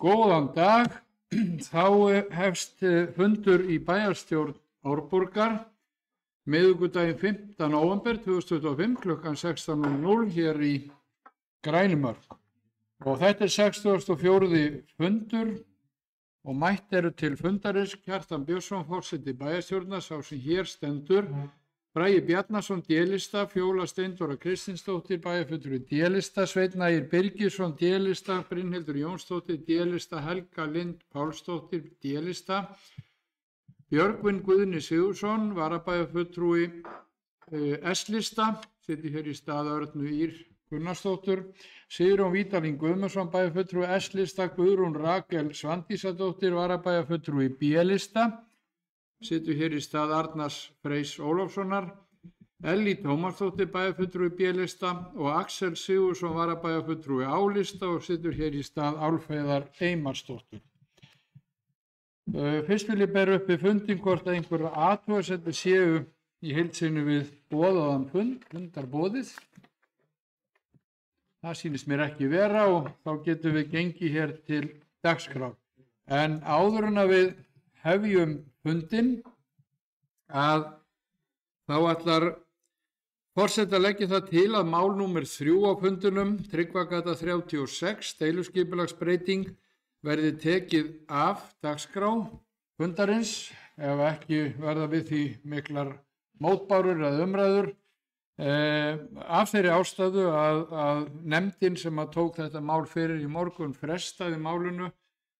Góðan dag. Þá hefst fundur í bæjarstjórn Árborgar miðvikudaginn 5. nóvember 2025 klukkan 16:00 hér í Grænumörk. Og þetta er 64. fundur og mætt eru til fundarins Kjartan Björnsson, forseti bæjarstjórnar, sá sem hér stendur, Bragi Bjarnason, D-lista, Fjóla Steindóra Kristinsdóttir, bæjarfulltrúi D-lista, Sveinn Ægir Birgisson, D-lista, Brynhildur Jónsdóttir, D-lista, Helga Lind Pálsdóttir, D-lista, Björgvin Guðni Sigurðsson, varabæjarfulltrúi S-lista, situr hér í stað Örnu Ýr Gunnarsdóttur, Sigurjón Vítalín Guðmundsson, bæjarfulltrúi S-lista, Guðrún Rakel Svandísadóttir, varabæjarfulltrúi B-lista, situr hér í stað Arnars Freys Ólafssonar, Ellý Tómasdóttir, bæjarfulltrúi B-lista og Axel Sigurðsson, varabæjarfulltrúi A-lista og situr hér í stað Álfheiðar Eymarsdóttur. Fyrst vil ég bera upp í fundin hvort að einhverja athugasemdir séu í heild sinni við boðaðan fundarboðið. Það sýnist mér ekki vera og þá getum við gengið hér til dagskrár. En áður en að við hefjum fundinn að þá ætlar forseti að leggja það til að mál númer 3 á fundunum, Tryggvagata 36, deiluskipulagsbreyting, verði tekið af dagskrá fundarins ef ekki verða við því miklar mótbárur eða umræður. Af þeirri ástæðu að nefndin sem að tók þetta mál fyrir í morgun frestaði málinu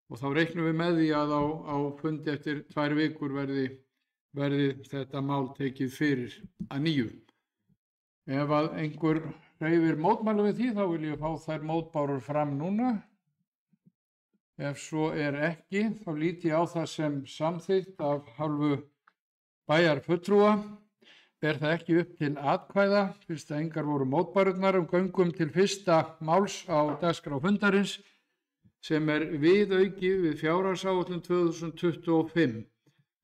og þá reiknum við með því að á fundi eftir 2 vikur verði þetta mál tekið fyrir að nýju. Ef að einhver hreyfir mótmæli við því þá vil ég fá þær mótbárur fram núna. Ef svo er ekki þá lít ég á það sem samþykkt af hálfu bæjarfulltrúa. Ber það ekki upp til atkvæða fyrst að engar voru mótbárurnar göngum til fyrsta máls á dagskrá fundarins sem er viðauki við fjárhagsáætlun 2025.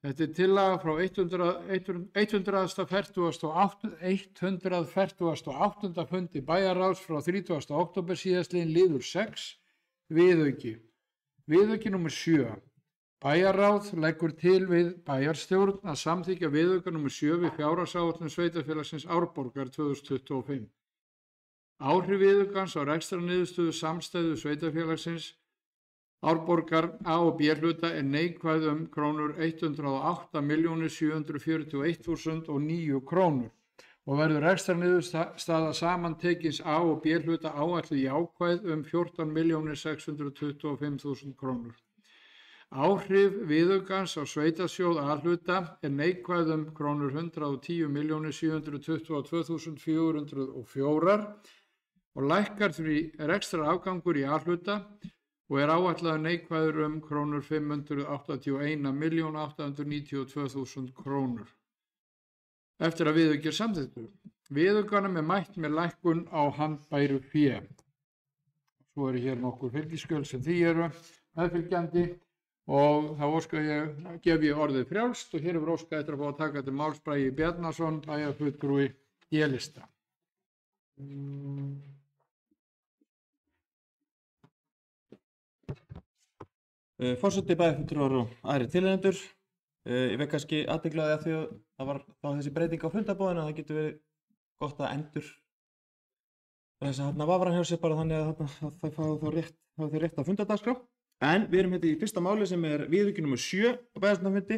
Þetta er tillaga frá 148. fundi bæjarráðs frá 30. október síðastliðinn liður 6, viðauki. Viðauki nr. 7. Bæjarráð leggur til við bæjarstjórn að samþykkja viðauka nr. 7 við fjárhagsáætlun sveitarfélagsins Árborgar 2025. Áhrif viðaukans á rekstrarniðurstöðu samstæðu sveitarfélagsins Árborgar A og B hluta er neikvæð krónur 108.741.009 krónur og verður rekstrarniðurstaða samantekins A og B hluta áætluð jákvæð 14.625.000 krónur. Áhrif viðaukans á sveitarsjóð A hluta er neikvæð krónur 110.722.404 og lækkar því rekstrarafgangur í A hluta og er áætlaður neikvæður krónur 581.892.000 krónur. Eftir að viðauki er samþykktur. Viðaukanum er mætt með lækkun á handbæru fé. Svo eru hér nokkur fylgiskjöl sem því eru meðfylgjandi og þá gef ég orðið frjálst og hér er óskað eftir að fá að taka til máls Bragi Bjarnason, bæjarfulltrúi D-lista. Forseti, bæjarfulltrúar og aðrir tilnefnendur. Ég veit kannski athygli á því að það var þá þessi breyting á fundarboðinu að það getur verið gott að endur þess að vafran hjá sér bara þannig að það fá þau rétt á fundadagskrá. En við erum hérna í fyrsta máli sem er viðauki nr. 7 á bæjarstjórnarfundi.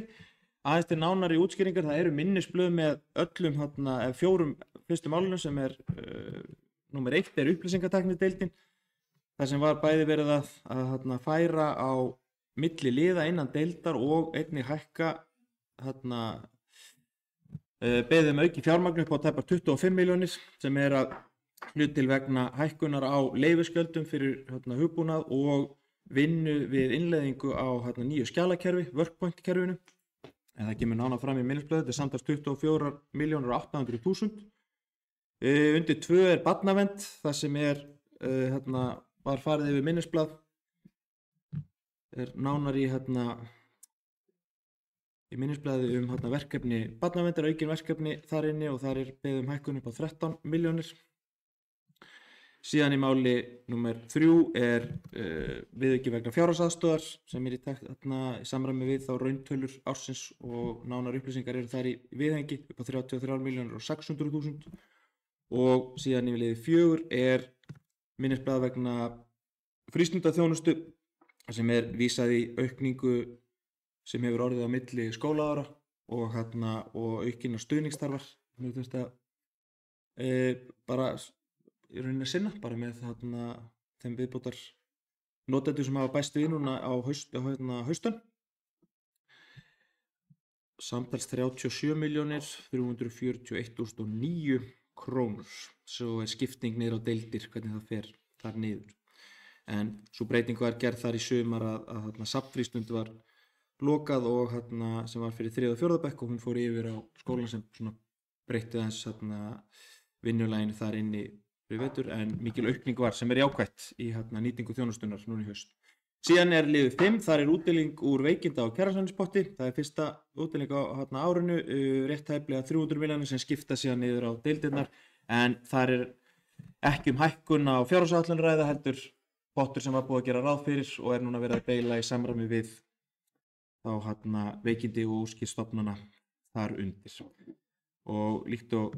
Aðeins til nánari útskýringar, það eru minnisblöð með öllum 4 fyrstu málunum sem er nr. 1 er upplýsingatæknideildin. Það sem var bæði verið að færa á milli liða innan deildar og einnig hækka beðið auki fjármagn upp á tæpar 25 milljónir sem er að hlut til vegna hækkunar á leyfisgjöldum fyrir hugbúnað og vinnu við innleiðingu á nýju skjalakerfi, Workpoint kerfinu. En það kemur nánar fram í minnisblöðu, þetta er samtals 24.800.000. Undir 2 er barnavernd, það sem er var farið yfir minnisblað er nánar í minnisblaði verkefni barnaverndar, aukin verkefni þar inni og þar er beðið hækkun upp á 13 milljónir. Síðan í máli númer 3 er viðauki vegna fjárhagsaðstoðar sem er í samræmi við þá rauntölur ársins og nánar upplýsingar eru þar í viðhengi upp á 33.600.000 og síðan í liði 4 er minnisblað vegna frístundaþjónustu sem er vísað í aukningu sem hefur orðið á milli skólaára og aukinna stuðningstarfar bara í rauninni sinna bara með þeim viðbótar notendur sem hafa bæst við núna á haustönn samtals 37.341.009 krónur. Svo er skipting niður á deildir hvernig það fer þar niður en svo breyting var gerð þar í sumar að safnfrístund var lokað og sem var fyrir 3. og 4. bekk og hún fór yfir á skólan sem svona breytti aðeins vinnulæginu þar inni fyrir vetur en mikil aukning var sem er jákvætt í nýtingu þjónustunnar núna í haust. Síðan er liður 5, þar er útdeling úr veikinda- og kjarasamningspotti. Það er fyrsta útdeling á árinu, rétt tæplega 300 milljónir sem skipta síðan niður á deildirnar en þar er ekki hækkun á fjárhagsáætlun að ræða heldur pottur sem var búið að gera ráð fyrir og er núna verið að deila í samræmi við þá veikindi og útskiptastofnana þar undir. Og líkt og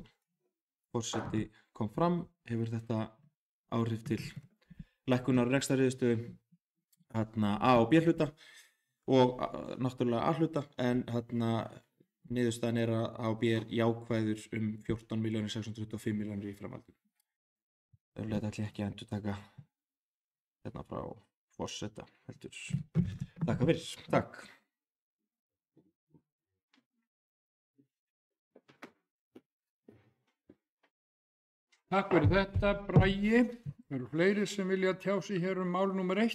forseti kom fram hefur þetta áhrif til lækkunar rekstrarniðurstöðu A og B hluta og náttúrulega A hluta en niðurstaðan er að A og B er jákvæður 14.625.000 í framhaldinu. Þetta ætla ég ekki að endurtaka frá forseta heldur. Takk fyrir. Takk. Takk fyrir þetta, Bragi. Eru fleiri sem vilja tjá sig hér mál númer 1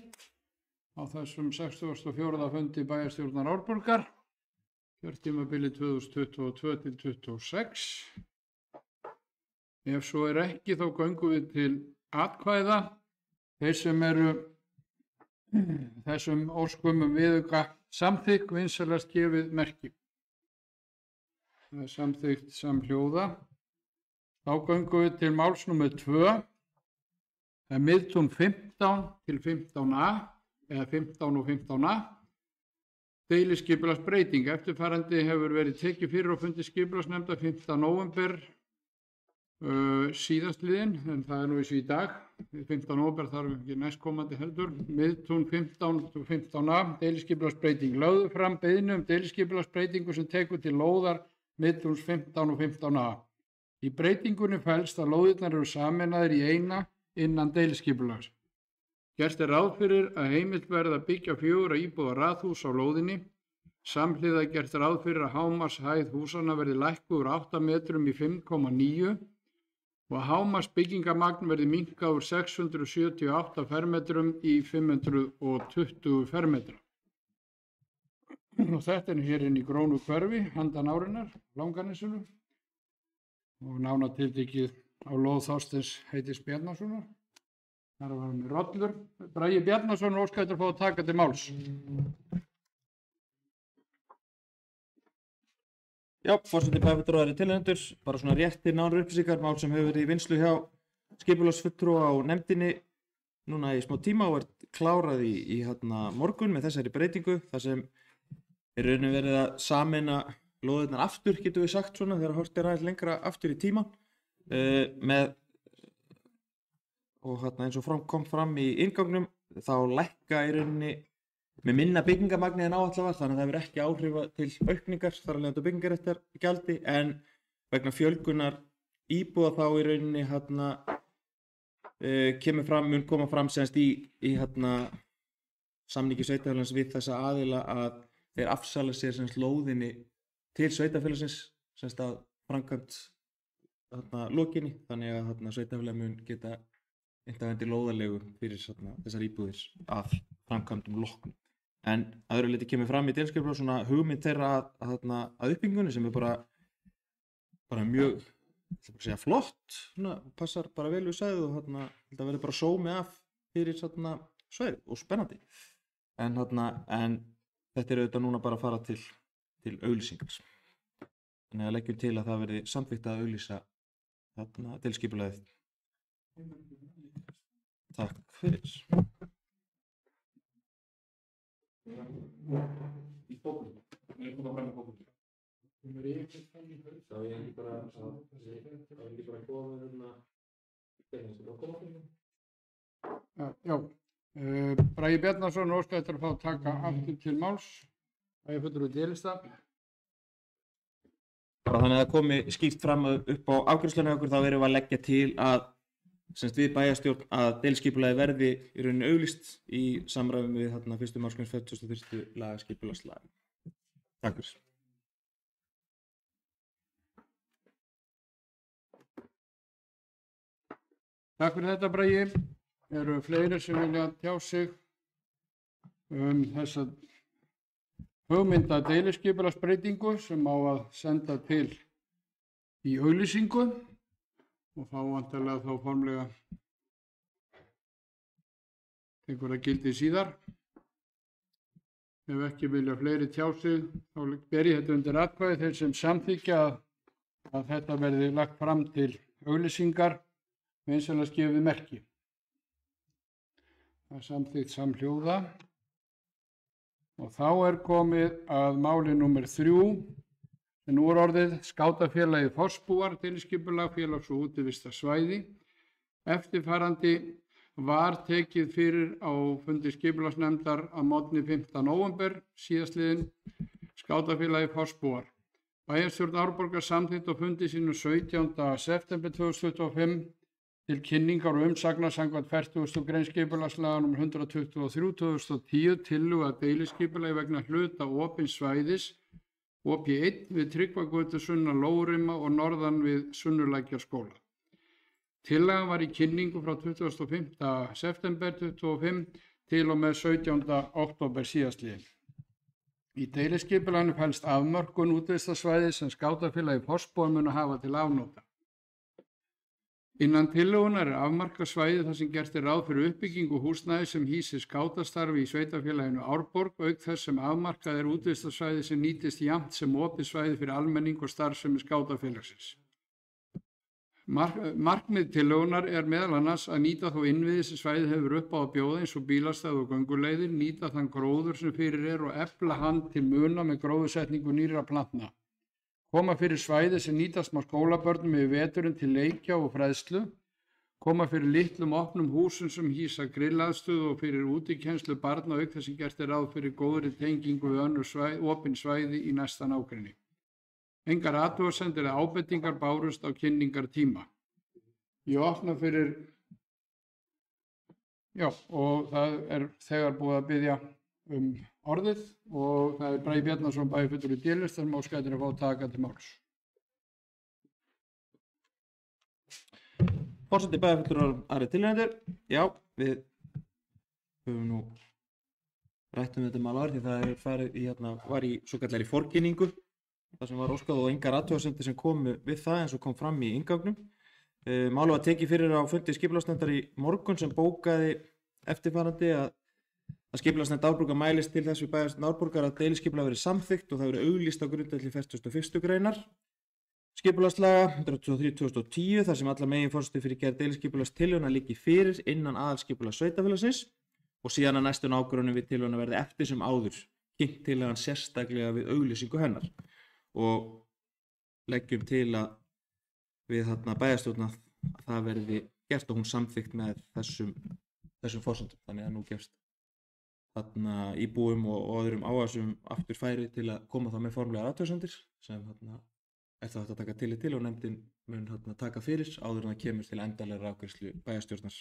á þessum 64. fundi bæjarstjórnar Árborgar, kjörtímabili 2022 til 26. Ef svo er ekki þá göngum við til atkvæða. Þeir sem eru þessum óskum viðauka samþykk vinsalast gefið merki. Það er samþykkt samhljóða. Þá göngum við til máls númer 2. Það er miðtún 15 til 15a eða 15 og 15a. Deiliskipulagsbreyting. Eftirfarandi hefur verið tekið fyrir á fundi skipulagsnefndar 5. nóvember síðastliðinn, en það er nú í dag. 15. nóvember þarf ekki næstkomandi heldur. Miðtún 15 til 15a. Deiliskipulagsbreyting. Lögðu fram beiðni deiliskipulagsbreytingu sem tekur til lóðar miðtúns 15 og 15a. Í breytingunni felst að lóðirnar eru sameinaðir í eina innan deiliskipulags. Gert er ráð fyrir að heimilt verði að byggja 4 íbúða raðhús á lóðinni. Samhliða gert ráð fyrir að hámarkshæð húsanna verði lækkuð úr 8 metrum í 5,9 og hámarks byggingamagn verði minnkað úr 678 fermetrum í 520 fermetra. Og þetta er hér inn í Grónu hverfi, handan árinnar, Langanesinu. Og nánar tiltekið á lóð Þorsteins Heitis Bjarnasonar. Þar var með rollur. Bragi Bjarnason óskar eftir að fá að taka til máls. Já, forseti bæjarfulltrúar tilnefndur, bara svona réttir nánari upplýsingar, mál sem hefur verið í vinnslu hjá skipulagsfulltrúa á nefndinni núna í smá tíma og er klárað í morgun með þessari breytingu, þar sem er rauninni verið að sameina lóðirnar aftur, getum við sagt svona, þegar horft aðeins lengra aftur í tíman og eins og kom fram í inngangnum þá lækka í rauninni með minna byggingamagni en áætlað var, þannig að það hefur ekki áhrif til aukningar þar að leiðandi byggingarréttargjaldi en vegna fjölgunar íbúða þá í rauninni mun koma fram semst í samningi sveitarfélagsins við þessa aðila að þeir afsala sér semst lóðinni til sveitarfélagsins semst að framkvæmt lokinni, þannig að sveitarfélag mun geta einnig lóðarlegu fyrir þessar íbúðir að framkvæmdum loknum. En að öðru leyti kemur fram í deiliskipulagi svona hugmynd þeirra að uppbyggingunni sem er bara mjög flott, passar bara vel við svæðið og þetta verður bara sómi af fyrir svæðið og spennandi. En þetta er auðvitað núna bara að fara til auglýsingar. Þannig að leggjum til að það verði samþykkt að auglýsa deiliskipulagið. Takk fyrir. Bragi Bjarnason óskaði eftir að fá að taka aftur til máls. Bæjarfulltrúi D-lista. Bara þannig að það komi skýrt fram upp á afgreiðslunni okkur, þá erum við að leggja til að við bæjarstjórn að deiliskipulagið verði í rauninni auglýst í samræmi við 1. málsgrein 41. laga skipulagslaga. Takk fyrir. Takk fyrir þetta, Bragi. Eru fleiri sem vilja tjá sig þessa hugmynda deiliskipulagsbreytingu sem á að senda til í auglýsingu og þá vantarlega þá formlega tekur það gildi síðar. Ef ekki vilja fleiri tjá sig þá ber ég þetta undir atkvæði. Þeir sem samþykkja að þetta verði lagt fram til auglýsingar vinsamlegast gefið merki. Það er samþykkt samhljóða. Og þá er komið að máli númer 3, sem nú er orðið Skátafélagið Fossbúar, deiliskipulag félags- og útivistarsvæði. Eftirfarandi var tekið fyrir á fundi skipulagsnefndar að morgni 5. nóvember síðastliðinn. Skátafélagið Fossbúar. Bæjarstjórn Árborgar samþykkt á fundi sínum 17. september 2025 til kynningar og umsagnar samkvæmt 40. grein skipulagslaga nr. 123/2010 tillögu að deiliskipulagi vegna hluta opins svæðis OP1 við Tryggvagötu sunnan Lóurima og norðan við Sunnulækjarskóla. Tillagan var í kynningu frá 25. september 2025 til og með 17. október síðastliðinn. Í deiliskipulaginu felst afmörkun útivistarsvæðis sem Skátafélagið Fossbúar munu hafa til afnota. Innan tillögunnar er afmarkað svæði þar sem gert er ráð fyrir uppbyggingu húsnæði sem hýsir skátastarfi í sveitarfélaginu Árborg, auk þess sem afmarkað er útivistarsvæði sem nýtist jafnt sem opið svæði fyrir almenning og starfsemi skátafélagsins. Markmið tillögunnar er meðal annars að nýta þó innviði sem svæðið hefur upp á að bjóða eins og bílastæði og gönguleiðir, nýta þann gróður sem fyrir er og efla hann til muna með gróðursetningu nýrra plantna. Koma fyrir svæði sem nýtast má skólabörnum yfir veturinn til leikja og fræðslu, koma fyrir litlum opnum húsum sem hýsa grillaðstöðu og fyrir útikennslu barna auk þess sem gert er ráð fyrir góðri tengingu við önnur opin svæði í næsta nágrenni. Engar athugasemdir eða ábendingar bárust á kynningartíma. Ég opna fyrir, og það er þegar búið að biðja orðið og það er Bragi Bjarnason bæjarfulltrúi D-lista sem óskaði eftir að fá að taka til máls. Forseti bæjarfulltrúar aðrir tilnefnendur. Já, við höfum nú rætt þetta mál áður því það var í svokallari forkynningu þar sem var óskað og engar athugasemdir sem komu við það eins og kom fram í inngangnum. Málið var tekið fyrir á fundi skipulagsnefndar í morgun sem bókaði eftirfarandi að skipulagsnefnd Árborgar mælist til þess við bæjarstjórn Árborgar að deiliskipulag verið samþykkt og það verið auglýst á grundvelli 41. greinar skipulagslaga 123/2010 þar sem allar meginforsendur fyrir gerð deiliskipulagstillöguna liggi fyrir innan aðalskipulags sveitarfélagsins og síðan að næstu nágrunum við tillöguna verði eftir sem áður kynnt tillagan sérstaklega við auglýsingu hennar og leggjum til að við bæjarstjórn að það verði gert og hún samþykkt með þessum forsendum, þannig að nú gefst íbúum og öðrum áhugasömum aftur færi til að koma þá með formlegar athugasemdir sem er það hægt að taka tillit til og nefndin mun taka fyrir áður en það kemur til endanlegrar afgreiðslu bæjarstjórnar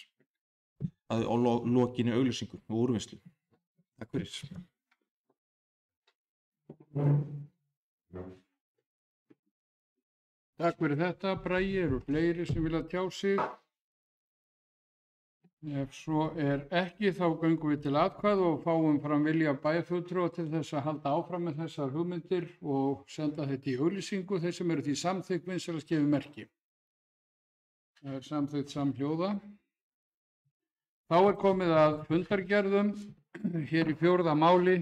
á lokinni auglýsingu og úrvinnslu. Takk fyrir. Takk fyrir þetta, Bragi. Eru fleiri sem vilja tjá sig? Ef svo er ekki þá göngum við til atkvæða og fáum fram vilja bæjarfulltrúa til þess að halda áfram með þessar hugmyndir og senda þetta í auglýsingu. Þeir sem eru því samþykkt vinsamlegast gefið merki. Það er samþykkt samhljóða. Þá er komið að fundargerðum hér í 4. máli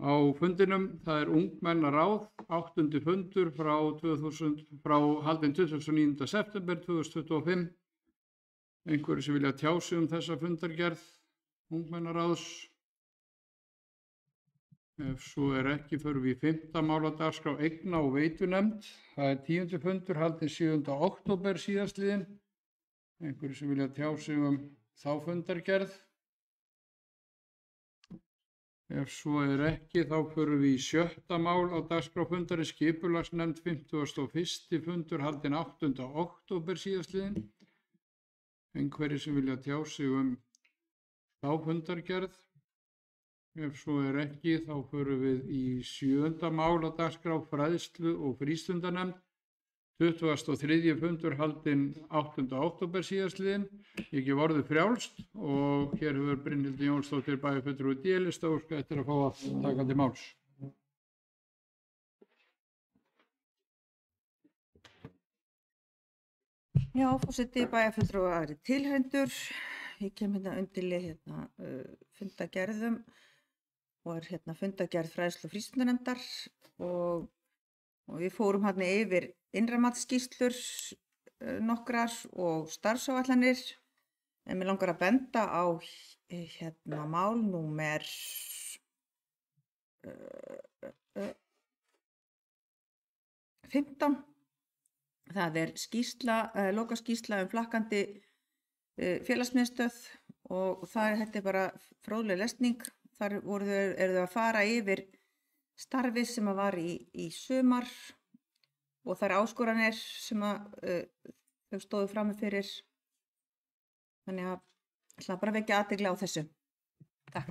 á fundinum. Það er ungmennaráð, 8. fundur frá haldinn 29. september 2025. Einhverju sem vilja tjá sig þessa fundargerð ungmennaráðs? Ef svo ekki förum við í 5. mál á dagskrá eigna- og veitunefnd. Það 10. fundur haldinn 7. október síðastliðinn. Einhverju sem vilja tjá sig þá fundargerð? Ef svo ekki þá förum við í 7. mál á dagskrá fundarins skipulagsnefnd 51. fundur haldinn 8. október síðastliðinn. Einhverju sem vilja tjá sig þá fundargerð? Ef svo ekki þá förum við í 7. mál á dagskrá fræðslu- og frístundanefnd 23. fundur haldinn 8. október síðastliðinn. Ég gef orðið frjálst og hér hefur Brynhildur Jónsdóttir bæjarfulltrúi D-lista óskað eftir að fá að taka til máls. Já, forseti, bæjarfulltrúi og aðrir tilheyrendur. Ég kem undir fundagerðum og fundagerð fræðslu- og frístundanefndar og við fórum yfir innra-matsskýrslur nokkrar og starfsáætlanir, en mig langar að benda á mál númer 15. Það lokaskýrsla flakkandi félagsmiðstöð og þetta bara fróðleg lesning. Þar eru þau að fara yfir starfið sem var í sumar og þær áskoranir sem þau stóðu frammi fyrir. Þannig að ég ætla bara að vekja athygli á þessu. Takk.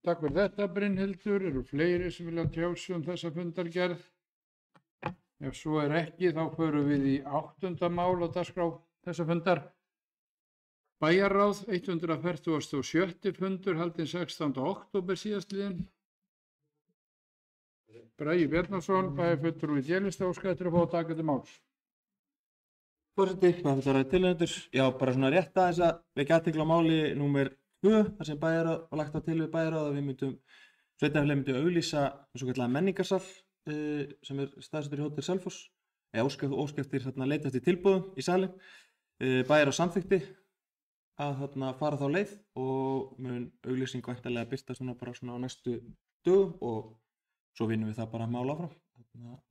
Takk fyrir þetta, Brynhildur. Eru fleiri sem vilja tjá sig þessa fundargerð? Ef svo ekki þá förum við í 8. mál á dagskrá þessa fundar. Bæjarráð 147. fundur haldinn 16. október síðastliðinn. Bragi Bjarnason, bæjarfulltrúi D-lista óskað eftir að fá að taka til máls. Forseti, bæjarfulltrúi tilheyrendur. Já, bara svona rétt aðeins að vekja athygli á máli númer 2, þar sem bæjarráð var lagt til við bæjarráð að við sveitarfélagið myndi auglýsa svokallaðan menningarsal sem staðsettur í Hótel Selfoss. Óska eftir leita eftir tilboðum í salinn. Bæjarráð samþykkti að fara þá leið og mun auglýsing væntanlega birtast bara á næstu dögum og svo vinnum við það bara mál áfram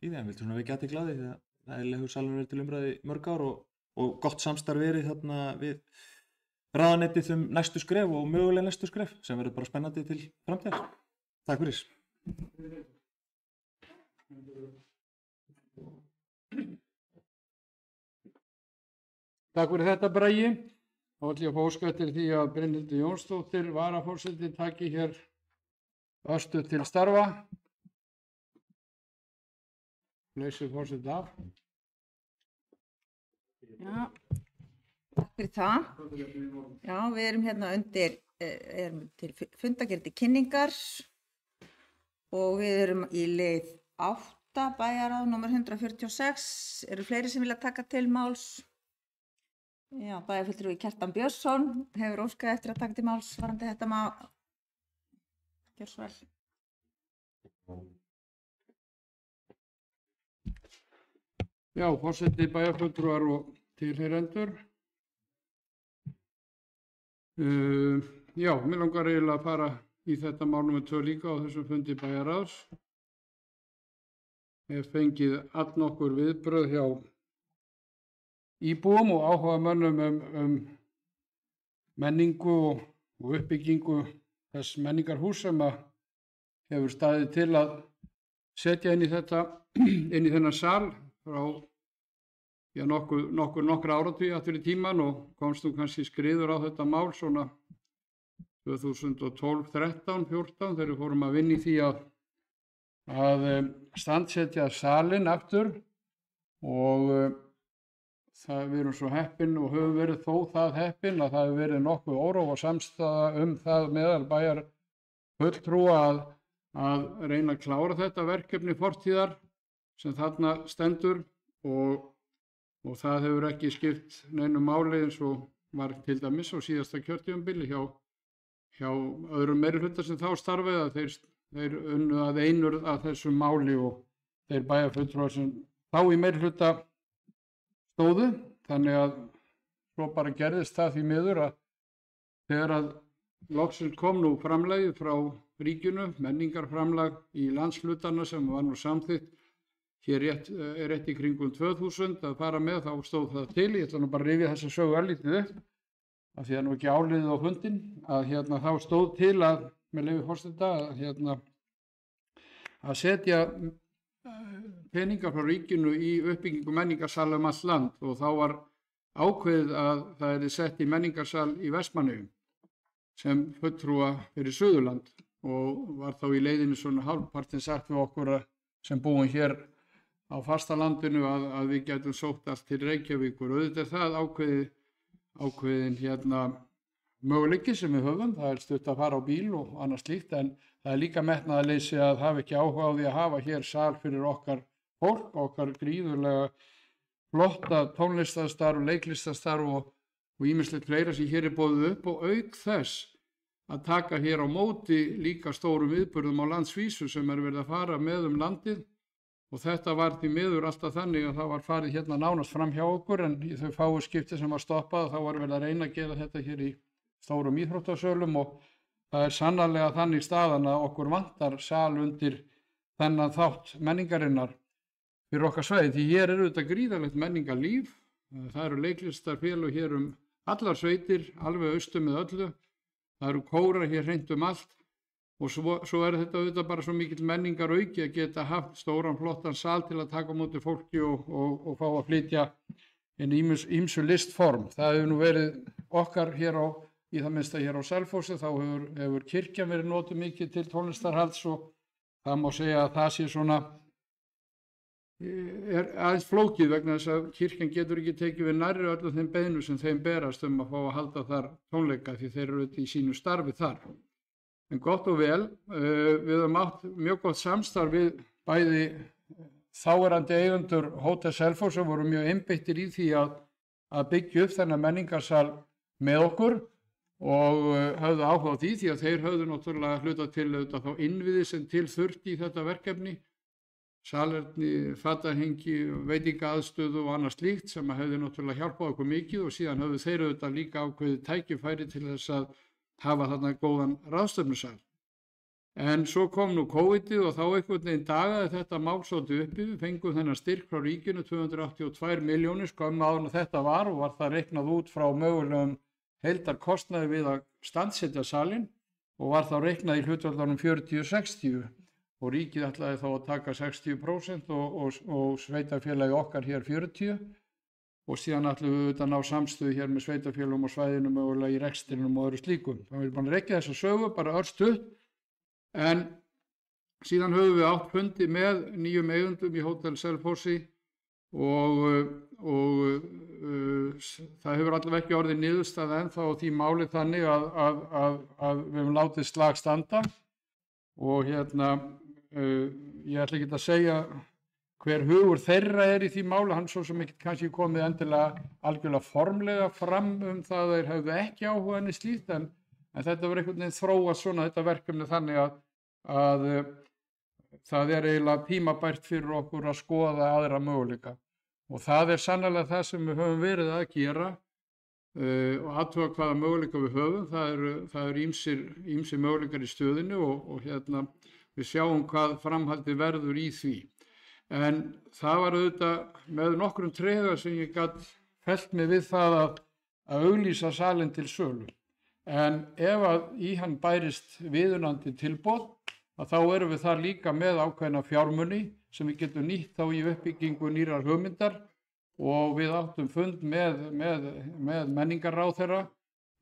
í því. En vildi svona vekja athygli á því þegar eðlilega hefur salurinn verið til umræðu í mörg ár og gott samstarf verið við ráðuneytið næstu skref og mögulega næstu skref sem verður bara spennandi til framtíðar. Takk fyrir. Takk fyrir þetta, Bragi. Þá ætlum ég að fá óska eftir því að Brynhildur Jónsdóttir varaforseti taki hér örstutt til starfa. Leysir forseti af. Já, takk fyrir það. Já, við erum undir til fundagerð til kynningar og við erum í leið 8, bæjarráð númer 146. Eru fleiri sem vilja taka til máls? Já, bæjarfulltrúi Kjartan Björnsson hefur óskað eftir að taka til máls varðandi þetta mál. Gjör svo vel. Já, forseti, bæjarfulltrúar og tilheyrendur. Já, mér langar eiginlega að fara í þetta mál númer 2 líka á þessum fundi bæjarráðs. Hef fengið allnokkur viðbrögð hjá íbúum og áhugamönnum menningu og uppbyggingu þess menningarhús sem hefur staðið til að setja inn í þennan sal frá nokkra áratugi aftur í tíman og komst kannski skriður á þetta mál svona 2012, 13, 14 þegar við fórum að vinna í því að standsetja salinn aftur og við erum svo heppin og höfum verið þó það heppin að það hefur verið nokkuð óróa samstaða það meðal bæjarfulltrúa að reyna að klára þetta verkefni fortíðar sem þarna stendur og það hefur ekki skipt neinu máli eins og var til dæmis á síðasta kjörtímabili hjá öðrum meirihluta sem þá starfaði að þeir unnu að einurð að þessu máli og þeir bæjarfulltrúar sem þá í meirihluta stóðu, þannig að svo bara gerðist það því miður að þegar að loksins kom nú framlagið frá ríkinu, menningarframlag í landshlutana sem var nú samþykkt hér rétt í kringum 2000 að fara með, þá stóð það til, ég ætla nú bara að rifja þessa sögu örlítið upp, af því að nú ekki áliðið á fundin, að þá stóð til að, með leyfi forseta, að setja peningar frá ríkinu í uppbyggingu menningarsala um allt land og þá var ákveðið að það yrði sett í menningarsal í Vestmannaeyjum sem fulltrúa fyrir Suðurland og var þá í leiðinu svona hálfpartinn sagt við okkur sem búum hér á fastalandinu að við gætum sótt allt til Reykjavíkur og auðvitað er það ákveðin möguleiki sem við höfum, það er stutt að fara á bíl og annað slíkt en það er líka metnaðarleysi að hafa ekki áhuga á því að hafa hér sal fyrir okkar fólk, okkar gríðurlega flotta tónlistarstarf, leiklistastarf og ýmislegt fleira sem hér er boðið upp og auk þess að taka hér á móti líka stórum viðburðum á landsvísu sem er verið að fara með landið og þetta var því miður alltaf þannig að það var farið hérna nánast fram hjá okkur en í þau fáu skipti sem var stoppað þá var verið að reyna að gera þetta hér í stórum íþróttasölum og það er sannarlega þannig staðan að okkur vantar sal undir þennan þátt menningarinnar fyrir okkar sveið því hér eru þetta gríðarlegt menningarlíf, það eru leiklistarfélög hér allar sveitir, alveg austum með öllu, það eru kórar hér hreint allt og svo er þetta auðvitað bara svo mikill menningarauki að geta haft stóran flottan sal til að taka á móti fólki og fá að flytja inn ýmsu listform. Það hefur nú verið okkar hér í það minnsta hér á Selfossi, þá hefur kirkjan verið notuð mikið til tónlistarhalds og það má segja að það sé svona er aðeins flókið vegna þess að kirkjan getur ekki tekið við nærri öllum þeim beiðnum sem þeim berast að fá að halda þar tónleika því þeir eru í sínu starfi þar. En gott og vel, við höfum átt mjög gott samstarf við bæði þáverandi eigendur Hótel Selfoss sem voru mjög einbeittir í því að byggja upp þennan menningarsal með okkur og höfðu áhuga á því að þeir höfðu náttúrulega hluta til þá innviði sem til þurfti í þetta verkefni, salerni, fatahengi, veitingaaðstöðu og annað slíkt sem hefði náttúrulega hjálpað okkur mikið og síðan höfðu þeir auðvitað líka ákveðið tækifæri til þess að hafa þarna góðan ráðstefnusal. En svo kom nú COVID-ið og þá einhvern veginn dagaði þetta mál svolítið uppi, við fengum þennan styrk frá ríkinu 282 milljónir skömmu áður en þetta var og var það reiknað út frá mögulegum heildarkostnaði við að standsetja salinn og var þá reiknað í hlutfallunum 40-60 og ríkið ætlaði þá að taka 60% og sveitarfélagi okkar hér 40% og síðan ætlum við auðvitað að ná samstöðu hér með sveitarfélagum og svæðinu mögulega í rekstrinum og öðru slíkum. Þá erum við búin að rekja þessa sögu bara örstutt en síðan höfum við átt fundi með nýjum eigendum í Hótel Selfossi og það hefur allavega ekki orðið niðurstaða ennþá á því máli þannig að við höfum látið slag standa og ég ætla ekki að segja hver hugur þeirra í því máli, hann svo sem ekki kannski komið endilega algjörlega formlega fram það að þeir hefðu ekki áhuga henni slíkt en þetta var einhvern veginn þróað svona þetta verkefni þannig að það er eiginlega tímabært fyrir okkur að skoða aðra möguleika og það er sannarlega það sem við höfum verið að gera og athuga hvaða möguleika við höfum, það eru ýmsir möguleikar í stöðinu og við sjáum hvað framhaldið verður í því. En það var auðvitað með nokkrum trega sem ég gat fellt mig við það að auglýsa salinn til sölu. En ef að í hann bærist viðunandi tilboð, að þá erum við þar líka með ákveðna fjármuni sem við getum nýtt þá í uppbyggingu nýrar hugmyndar og við áttum fund með menningarráðherra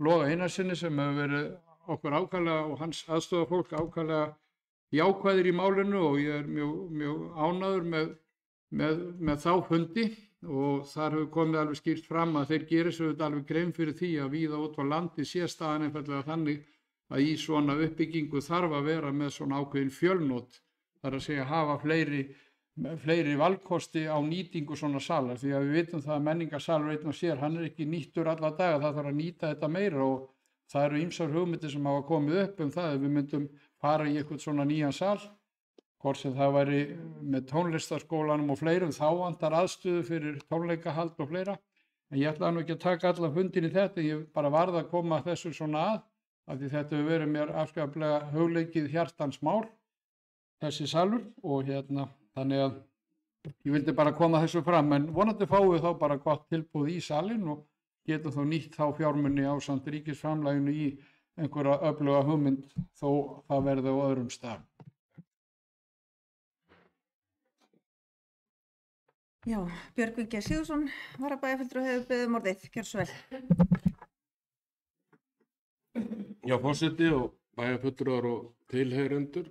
Loga Einarsinni sem hefur verið okkur ákaflega og hans aðstofafólk ákaflega jákvæðir í málinu og ég er mjög ánægður með þá fundi og þar hefur komið alveg skýrt fram að þeir gerir sér alveg grein fyrir því að víða út á landi sé staðan einfaldlega þannig að í svona uppbyggingu þarf að vera með svona ákveðin fjölnót, þar að segja hafa fleiri valkosti á nýtingu svona salar því að við vitum það að menningarsalur einn og sér, hann er ekki nýttur alla daga, það þarf að nýta þetta meira og það eru ýmsar hugmyndir sem hafa komið upp það að við myndum fara í eitthvað svona nýjan sal hvort sem það væri með tónlistarskólanum og fleirum, þá vantar aðstöðu fyrir tónleikahald og fleira. En ég ætlaði nú ekki að taka allan fundin í þetta, ég bara varð að koma þessu svona af því þetta hefur verið mér afskaplega hugleikið hjartans mál, þessi salur, og þannig að ég vildi bara koma þessu fram, en vonandi fáum við þá bara gott tilbúð í salin og getum þá nýtt þá fjármunni ásamt ríkisframlaginu í einhverja öfluga hugmynd þó það verði á öðrum stað. Já, Björgvin G. Sigurðsson, varabæjarfulltrúi, hefur beðið orðið. Gjörðu svo vel. Já, forseti og bæjarfulltrúar og tilheyrendur.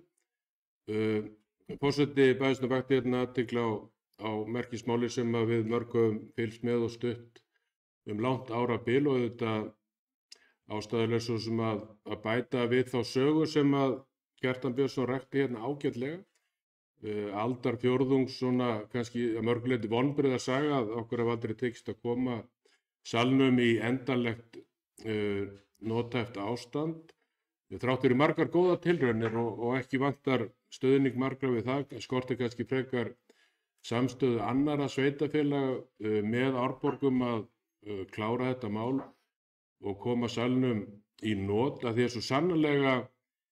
Forseti bæjarstjórnar vakti hérna athygli á merkismáli sem að við mörg höfum fylgst með og stutt langt árabil, og þetta ástæðulega svo sem að bæta við þá sögu sem að Kjartan Björnsson rakti hérna ágætlega. Aldarfjórðungs svona kannski að mörguleyti vonbrigðasaga að okkur hafa aldrei tekist að koma salnum í endanlegt nothæft ástand. Þrátt fyrir margar góða tilraunir og ekki vantar stuðning margra við það, skortir kannski frekar samstöðu annarra sveitarfélaga með Árborgum að klára þetta mál og koma salnum í not, að því að svo sannarlega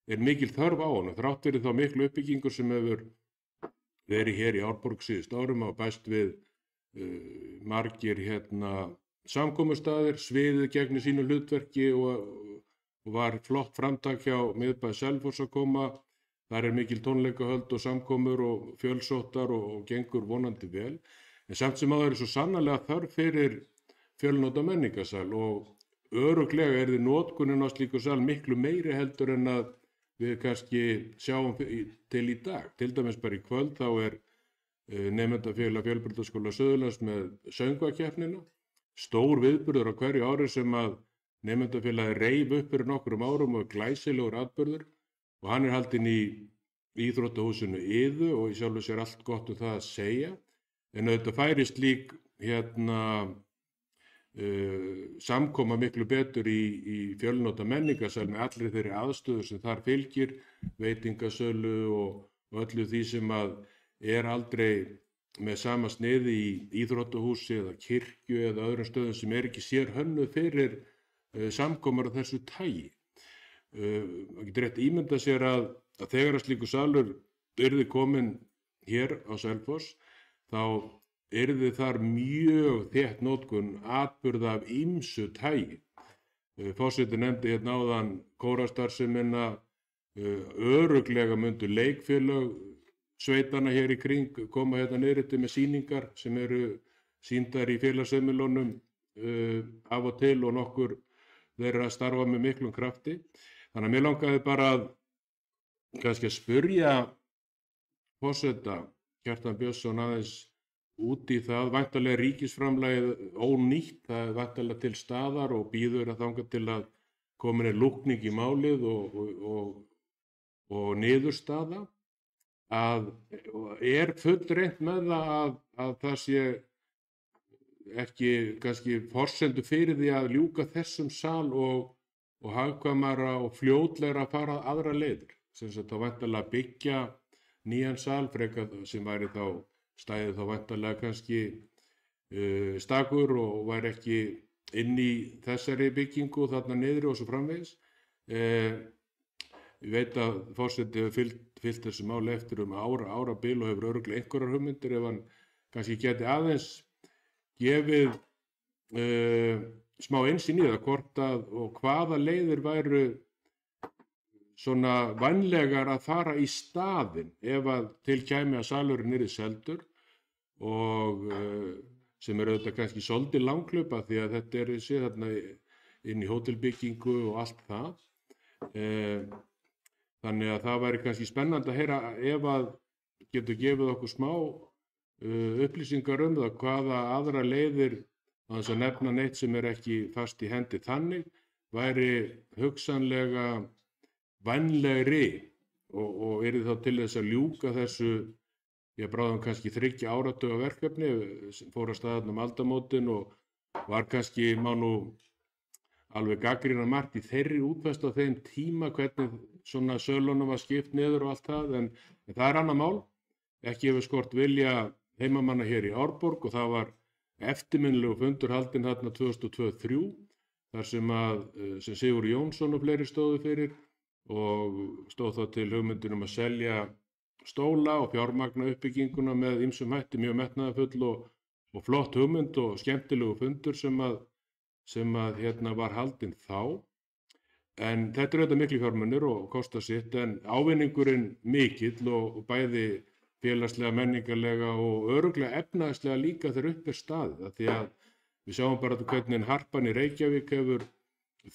er mikil þörf á honum. Þrátt fyrir þá miklu uppbyggingur sem hefur verið hér í Árborg síðust árum og bæst við margir samkomustaðir, sviðið gegnir sínu hlutverki og var flott framtak hjá miðbæ Selfoss að koma. Þar er mikil tónleikahöld og samkomur og fjölsóttar og gengur vonandi vel. En samt sem áður er svo sannarlega þörf fyrir fjölnota menningarsal og örugglega er því notkunin á slíku sal miklu meiri heldur en að við kannski sjáum til í dag. Til dæmis bara í kvöld þá er nemendafélag Fjölbrautaskóla Suðurlands með söngvakeppnina. Stór viðburður á hverju ári sem að nemendafélagi reif upp fyrir nokkrum árum og glæsilegur atburður, og hann er haldinn í íþróttahúsinu Iðu og í sjálfu sér allt gott það að segja. En auðvitað færist lík samkoma miklu betur í fjölnota menningarsal með allri þeirri aðstöðu sem þar fylgir, veitingasölu og öllu því sem að er aldrei með sama sniði í íþróttahúsi eða kirkju eða öðrum stöðum sem er ekki sérhönnuð fyrir samkomur af þessu tagi. Maður getur rétt ímynda sér að þegar að slíku salur yrði komin hér á Selfoss, þá yrði þar mjög þétt notkun atburða af ýmsu tagi. Forseti nefndi hérna áðan kórastarfsemina, örugglega myndu leikfélög sveitana hér í kring koma hérna niður með sýningar sem eru sýndar í félagsheimilunum af og til og nokkur þeirra starfa með miklum krafti. Þannig að mér langaði bara að kannski að spyrja forseta Kjartan Björnsson aðeins út í það. Væntanlega ríkisframlagið ónýtt, það er væntanlega til staðar og býður að þangað til að komin er lúkning í málið og niðurstaða. Er fullreynt með það að það sé ekki kannski forsendu fyrir því að ljúka þessum sal og hagkvæmara og fljótlegra að fara aðra leiðir. Sem sagt þá væntanlega byggja nýjan sal frekar sem væri þá stæði þá væntanlega kannski stakur og væri ekki inn í þessari byggingu þarna niðri og svo framvegis. Ég veit að forseti hefur fylgt þessu máli eftir árabil og hefur örugglega einhverjar hugmyndir ef hann kannski geti aðeins gefið smá innsýn í það hvort að og hvaða leiðir væru svona vænlegar að fara í staðinn ef að til kæmi að salurinn yrði seldur og sem er auðvitað kannski svolítið langklaupa því að þetta er þessi þarna inn í hótelbyggingu og allt það. Þannig að það væri kannski spennandi að heyra ef að getur gefið okkur smá upplýsingar það hvaða aðra leiðir, að þess að nefna neitt sem er ekki fast í hendi þannig, væri hugsanlega vænlegri og yrði þá til þess að ljúka þessu, ég bráðum kannski 3 áratuga verkefni sem fór að staðarna aldamótin og var kannski, má nú alveg gagnrýna margt í þeirri útfærslu á þeim tíma, hvernig svona sölunum var skipt niður og allt það, en það er annað mál. Ekki hefur skort vilja heimamanna hér í Árborg og það var eftirminnilegu fundur haldinn þarna 2002-03 þar sem Sigur Jónsson og fleiri stóðu fyrir og stóð þá til hugmyndin að selja stóla og fjármagna uppbygginguna með ýmsum hætti, mjög metnaðarfull og flott hugmynd og skemmtilegu fundur sem var haldinn þá. En þetta eru þetta miklu fjármunir og kostar sitt, en ávinningurinn mikill og bæði félagslega, menningarlega og örugglega efnahagslega líka þegar upp staðið. Af því að við sjáum bara hvernig Harpan í Reykjavík hefur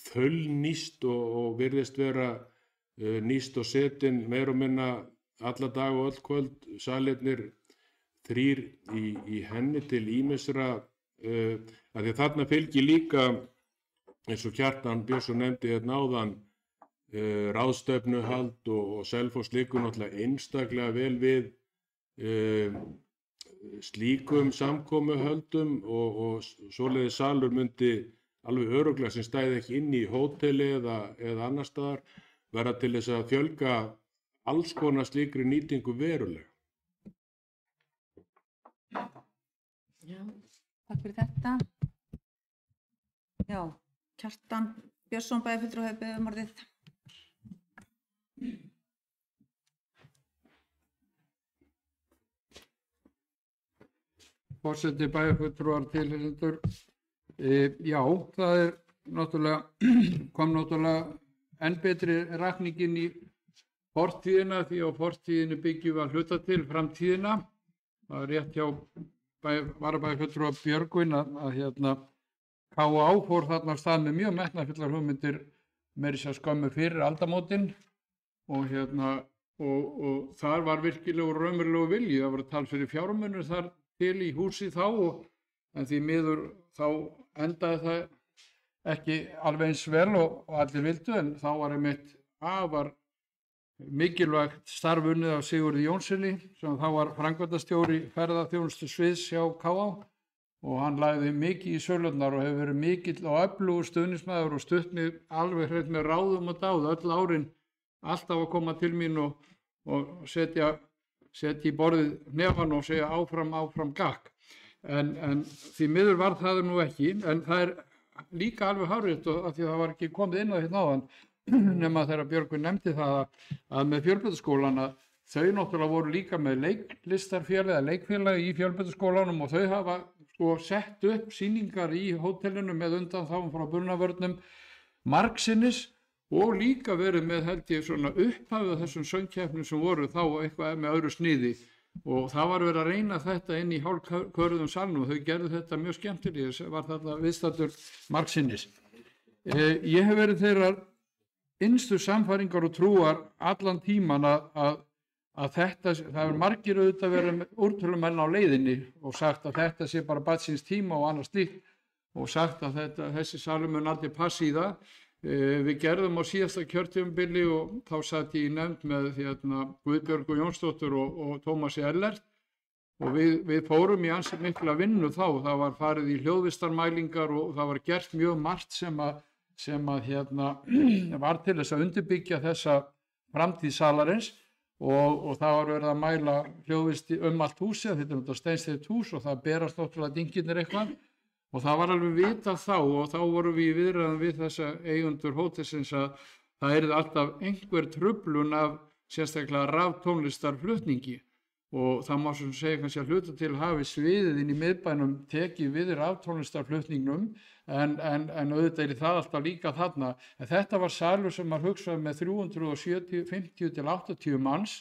þaulnýst og virðist vera nýst og setin meira og minna alla dag og öll kvöld, salirnir 3 í henni til ýmissa, af því að þarna fylgir líka, eins og Kjartan Björnsson nefndi hérna áðan, ráðstefnuhald og Selfoss liggur náttúrulega einstaklega vel við slíkum samkomuhöldum og svoleiðis salur myndi alveg örugglega sem stæði ekki inn í hóteli eða annar staðar verða til þess að fjölga alls konar slíkri nýtingu verulega. Já, takk fyrir þetta. Já, Kjartan Björnsson bæjarfulltrúi hefur beðið orðið. Forseti, bæjarfulltrúar, tilheyrendur. Já, það er kom náttúrulega enn betri rakningin í fortíðina, því á fortíðinu byggjum við að hluta til framtíðina. Það er rétt hjá varabæjarfulltrúa Björgvin að K.A. fór þarna af stað með mjög metnaðarfullar hugmyndir meira að segja skömmu fyrir aldamótin og þar var virkilegur raunverulegur vilji. Það voru talsverðir fjármunir þar til í húsi þá en því miður þá endaði það ekki alveg eins vel og allir vildu, en þá var einmitt afar mikilvægt starf unnið af Sigurði Jónssoni sem þá var framkvæmdastjóri ferðaþjónustu sviðs hjá K.A. og hann lagði mikið í sölurnar og hefur verið mikill og öflugur stuðningsmaður og stutt mig alveg hreint með ráðum og dáð öll árin, alltaf að koma til mín og setja í borðið hnefan og segja áfram gakk. En því miður var það nú ekki, en það er líka alveg hárrétt og af því að það var ekki komið inn á hérna áðan nema þegar Björgvin nefndi það að með fjölbrautaskólana þau náttúrulega voru líka með leiklistarfélag eða leikfélag í fjölbrautaskólanum og þau hafa sett upp sýningar í hótelinu með undanþágum frá Brunavörnum margsinnis og líka verið með held ég svona upphafið þessum söngkeppnum sem voru þá eitthvað með öðru sniði og það var verið að reyna þetta inn í hálfkörðum salnum og þau gerðu þetta mjög skemmtilega, var þetta viðstaddur margsinnis. Ég hef verið þeirrar innstu sannfæringar og trúar allan tíman að þetta, það er margir auðvitað verið úrtölumenn á leiðinni og sagt að þetta sé bara barn síns tíma og annars slíkt og sagt að þessi salur mun aldrei passi í það. Við gerðum á síðasta kjörtímabili og þá satt ég í nefnd með Guðbjörgu Jónsdóttur og Tómasi Ellert og við fórum í ansi mikla vinnu þá. Það var farið í hljóðvistarmælingar og það var gert mjög margt sem var til þess að undirbyggja þessa framtíð salarins og það var verið að mæla hljóðvisti allt húsið, þetta er náttúrulega steinsteypt hús og það berast náttúrulega dyngjirnir eitthvað. Og það var alveg vitað þá og þá vorum við í viðræðum við þessa eigendur hótelsins að það yrði alltaf einhver truflun af sérstaklega raftónlistarflutningi og það má svo segja kannski að hluta til hafi sviðið inn í miðbænum tekið við raftónlistarflutningnum en auðvitað er það alltaf líka þarna. En þetta var salur sem var hugsað með 350 til 80 manns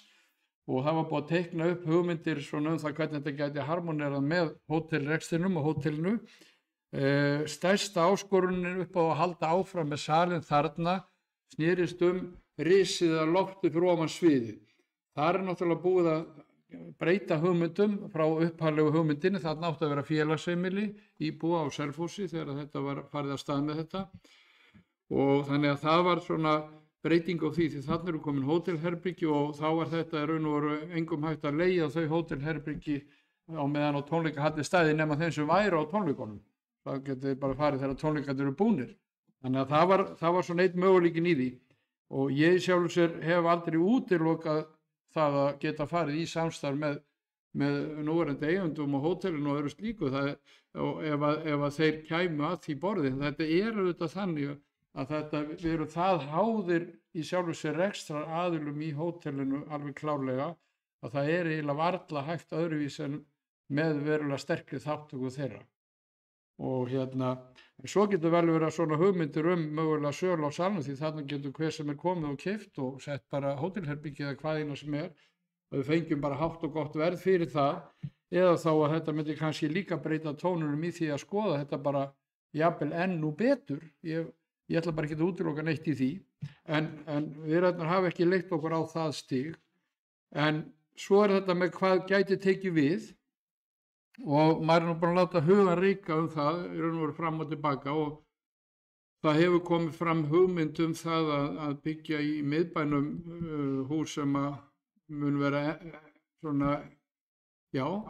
og það var búið að teikna upp hugmyndir svona það hvernig þetta gæti harmonerað með hótelrekstinum og hótelinu. Stærsta áskorunin upp á að halda áfram með salin þarna snerist risið að lofti fyrir ofan sviðið. Það er náttúrulega búið að breyta hugmyndum frá upphaflegu hugmyndinni, það átti að vera félagsheimili íbúa á Selfossi þegar þetta var farið að stað með þetta og þannig að það var svona breyting á því þannig eru komin hótelherbyggi og þá var þetta raun og veru engum hægt að leigja þau hótelherbyggi á meðan á tónleika haldi staði nema þeim sem væru á tónleikunum. Það getur bara farið þegar tónleikarnir eru búnir. Þannig að það var svona einn möguleikin í því og ég sjálfur sér hef aldrei útilokað það að geta farið í samstarf með núverandi eigendum og hótelinu og öðru slíku og ef að þeir kæmu að því borði. Þetta auðvitað þannig að við erum það háðir í sjálfur sér rekstrar aðilum í hótelinu alveg klárlega að það eiginlega varla hægt öðruvís en með verulega sterkri þátttöku þeirra. Og svo getur vel verið svona hugmyndir mögulega sölu á salnum því þarna getur hver sem komið og keypt og sett bara hótelherbergi eða hvaðina sem að við fengjum bara hátt og gott verð fyrir það eða þá að þetta myndi kannski líka breyta tónunum í því að skoða þetta bara jafnvel enn betur. Ég ætla bara ekki að útiloka neitt í því en við hafa ekki leitt okkur á það stig en svo þetta með hvað gæti tekið við og maður nú búin að láta hugan reika það í raun og veru fram og tilbaka og það hefur komið fram hugmynd það að byggja í miðbænum hús sem að mun vera svona,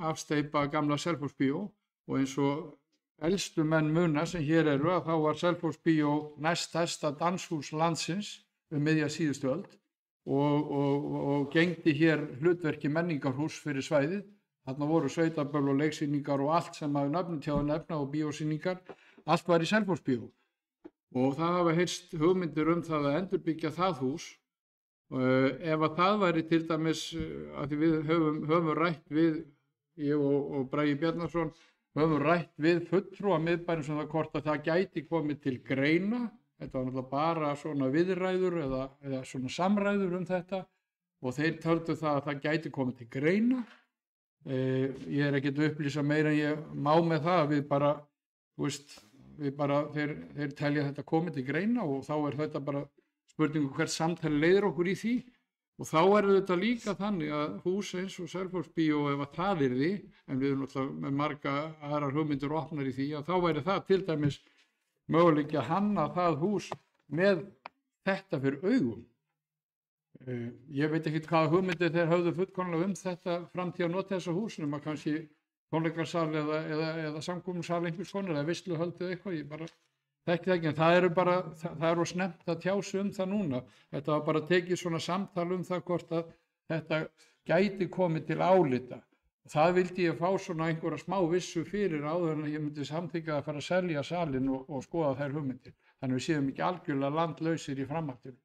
afsteypa gamla Selfossbíó og eins og elstu menn muna sem hér eru að þá var Selfossbíó næststærsta danshús landsins miðja síðustu öld og gegndi hér hlutverki menningarhús fyrir svæðið. Þarna voru sveitaböll og leiksýningar og allt sem að nöfnum nefna og bíósýningar, allt var í Selfossbíó. Og það hafa heyrst hugmyndir það að endurbyggja það hús. Ef að það væri til dæmis, að við höfum rætt við, ég og Bragi Bjarnason, höfum rætt við fulltrúa miðbænum sem það hvort að það gæti komið til greina. Þetta var náttúrulega bara svona viðræður eða svona samræður þetta og þeir töldu það að það gæti komið til greina. Ég ekkert að upplýsa meira en ég má með það að þeir telja þetta komið til greina og þá þetta bara spurningu hvert samtali leiðir okkur í því og þá þetta líka þannig að hús eins og Selfossbíó ef að það yrði, en við erum náttúrulega með marga aðrar hugmyndir opnar í því að þá væri það til dæmis möguleiki að hanna það hús með þetta fyrir augum. Ég veit ekki hvaða hugmyndir þeir höfðu fullkomlega þetta framtíð að nota þessa hús nema kannski tónleikarsal eða samkomusal einhvers konar eða veisluhöld eða eitthvað, ég bara þekki það ekki en það er snemmt að tjá sig það núna. Þetta var bara tekið svona samtal það hvort að þetta gæti komið til álita. Það vildi ég fá svona einhverja smá vissu fyrir áður en ég myndi samþykja að fara að selja salinn og skoða þær hugmyndir. Þannig við séum ekki algjörlega landlausir í framhaldinu.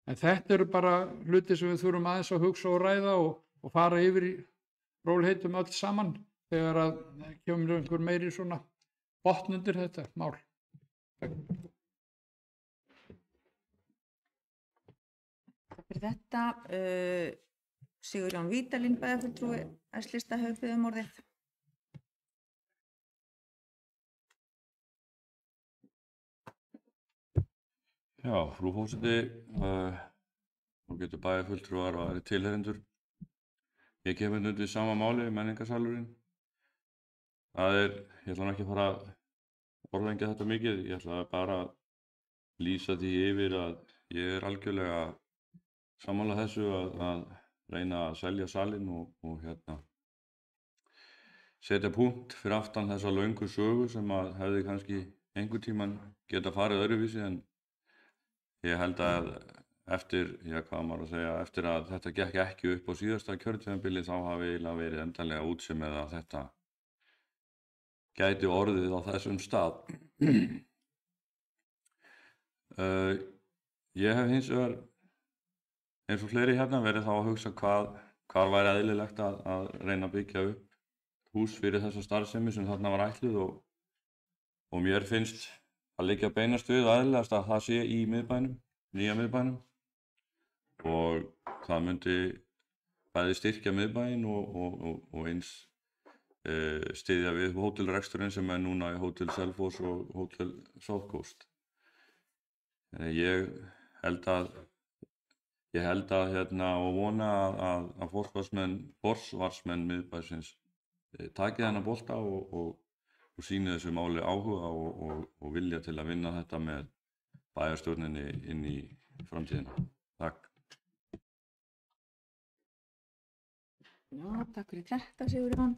En þetta eru bara hluti sem við þurfum aðeins að hugsa og ræða og fara yfir í rólegheitum öll saman þegar að kemur einhver meiri svona botn undir þetta mál. Takk fyrir þetta. Sigurjón Vídalín, bæjarfulltrúi S-lista hefur beðið orðið. Já, frú forseti, nú getur bæjarfulltrúar og aðrir tilheyrendur. Ég kem undir sama máli, menningarsalurinn. Ég ætla ekki að fara að orðlengja þetta mikið, ég ætla bara að lýsa því yfir að ég algjörlega sammála þessu að reyna að selja salinn og setja punkt fyrir aftan þessa löngu sögu sem að hefði kannski einhvern tímann geta farið öðruvísi en ég held að eftir að þetta gekk ekki upp á síðasta kjörtímabili þá hafi eiginlega verið endanlega útséð að þetta gæti orðið á þessum stað. Ég hef hins vegar eins og fleiri verið þá að hugsa hvar væri eðlilegt að reyna að byggja upp hús fyrir þessa starfsemi sem þarna var ætluð og mér finnst að liggja beinast við eðlilegast að það sé í miðbænum, nýja miðbænum og það myndi bæði styrkja miðbæinn og eins styðja við hótelreksturinn sem núna í Hótel Selfoss og Hótel South Coast. Ég held að og vona að forsvarsmenn miðbæsins taki þennan bolta og sýni þessu máli áhuga og vilja til að vinna þetta með bæjarstjórninni inn í framtíðina. Takk. Já, takk fyrir þetta, Sigurjón.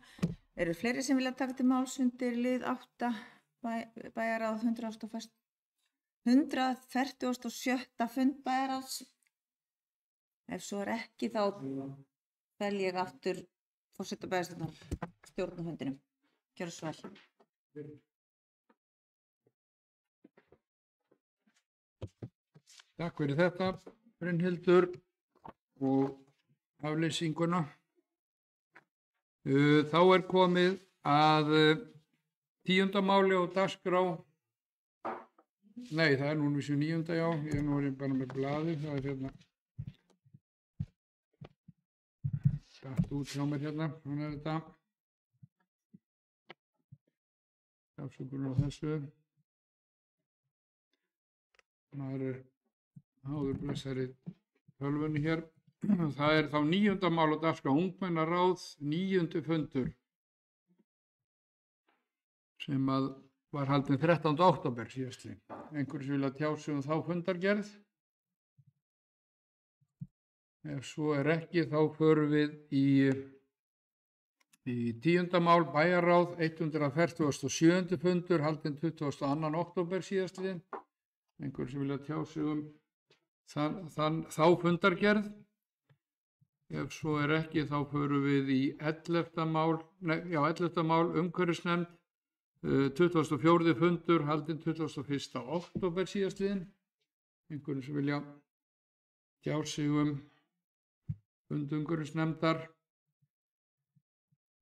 Eru fleiri sem vilja taka til máls undir lið 8 bæjarráð 101. 147. fund bæjarráðs. Ef svo er ekki þá fel ég aftur forseta bæjarstjórnar stjórnarfundinum. Gjörðu svo vel. Takk fyrir þetta, Brynhildur, og afleysinguna. Þá er komið að 10. máli á dagskrá. Nei, það er nú vissu 9. já, ég nú er bara með blaðið, það er hérna. Datt út hjá mér hérna, svona er þetta. Afsökunar á þessu. Það er áður blessari tölvunni hér. Það er þá 9. mál á dagskrá, ungmennaráð, 9. fundur sem að var haldinn 13. október síðastliðinn. Einhverjir vilja tjá sig þá fundargerð? Ef svo er ekki, þá förum við í 10. mál, bæjarráð, 147. fundur, haldinn 22. október síðastliðinn. Einhverjir sem vilja tjá sig þá fundargerð? Ef svo er ekki, þá förum við í 11. mál, umhverfisnefnd, 24. fundur, haldinn 21. október síðastliðinn. Einhverjir sem vilja tjá sig fund umhverfisnefndar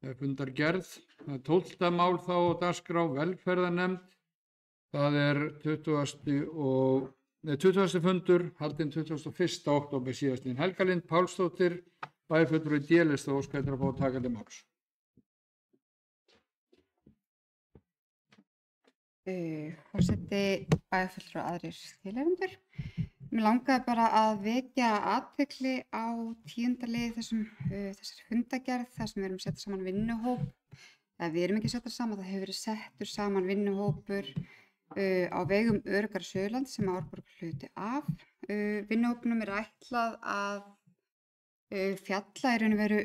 eða fundargerð. Það er 12. mál þá á dagskrá, velferðarnefnd. Það er 20. fundur, haldinn 21. október síðastliðinn. Helga Lind Pálsdóttir, bæjarfulltrúi D-lista, óskar eftir að fá að taka til máls. Forseti, bæjarfulltrúi og aðrir tilheyrendur. Mig langaði bara að vekja athygli á 10. lið þessari fundagerð, þar sem við erum að setja saman vinnuhóp. Við erum ekki að setja saman, það hefur verið settur saman vinnuhópur á vegum Öruggar Suðurlands sem Árborg hluti af. Vinnuhópnum er ætlað að fjalla í raun og veru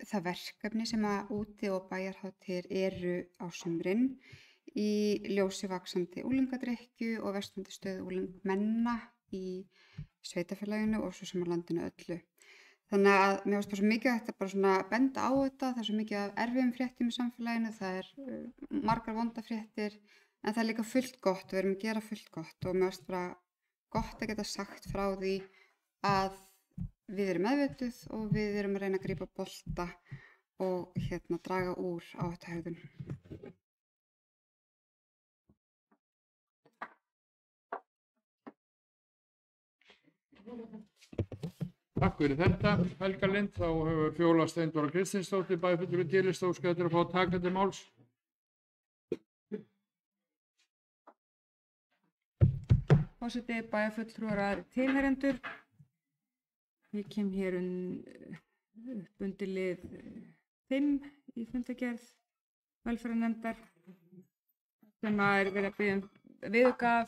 það verkefni sem að úti- og bæjarhátíðir eru á sumrin í ljósi vaxandi unglingadrykkju og versnandi stöðu ungmenna í sveitarfélaginu og svo sem á landinu öllu. Þannig að mér finnst bara svo mikilvægt að bara svona benda á þetta. Það er svo mikið af erfiðum fréttum í samfélaginu, það er margar vondafréttir, en það er líka fullt gott, við erum að gera fullt gott og mér finnst bara gott að geta sagt frá því að við erum meðvituð og við erum að reyna að grípa bolta og draga úr áhættuhegðun. Takk fyrir þetta, Helga Lind. Þá hefur Fjóla Steindóra Kristinsdóttir, bæjarfulltrúi D-lista, óskar eftir að fá að taka til máls. Forseti, bæjarfulltrúar og aðrir tilheyrendur. Ég kem hér upp undir lið 5 í fundargerð velferðarnefndar sem er verið að biðja viðaukað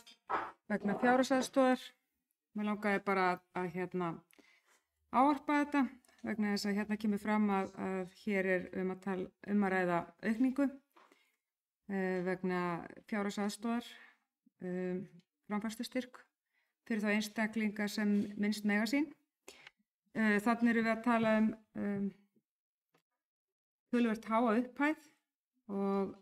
vegna fjárhagsaðstoðar. Mér langaði bara að ávarpa þetta vegna þess að kemur fram að hér er að ræða aukningu vegna fjárhagsaðstoðar, framfærslustyrk fyrir þá einstaklinga sem minnst mega sín. Þannig erum við að tala töluvert háa upphæð og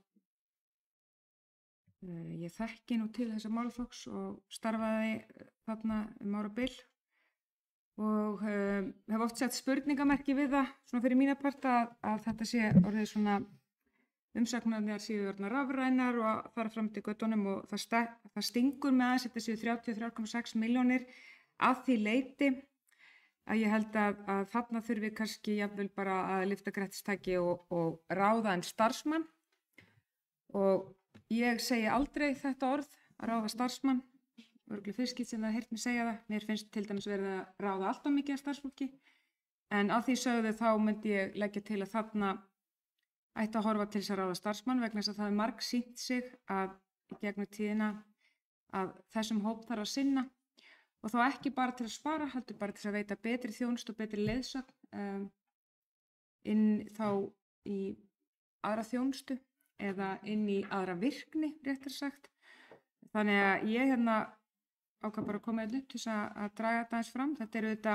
ég þekki nú til þessa málaflokks og starfaði þarna árabil og hef oft sett spurningamerki við það svona fyrir mína part að þetta sé orðið svona umsagnarnar séu orðnar rafrænar og fara fram til göttunum og það stingur með aðeins þetta séu 33,6 milljónir að því leyti að ég held að þarna þurfi kannski jafnvel bara að lyfta grettistaki og ráða en starfsmann og ég segi aldrei þetta orð að ráða starfsmann, örugglega fyrst skipti sem það heyrt mig segja það. Mér finnst til dæmis verið að ráða allt of mikið af starfsfólki en að því sögðu þá myndi ég leggja til að þarna ætti að horfa til þess að ráða starfsmann vegna þess að það er margsýnt sig að í gegnum tíðina að þessum hóp þarf að sinna og þá ekki bara til að spara, heldur bara til að veita betri þjónustu og betri leiðsögn inn þá í aðra þjónustu eða inn í aðra virkni, réttar sagt. Þannig að ég ákvað bara að koma upp til þess að draga þetta aðeins fram. Þetta eru þetta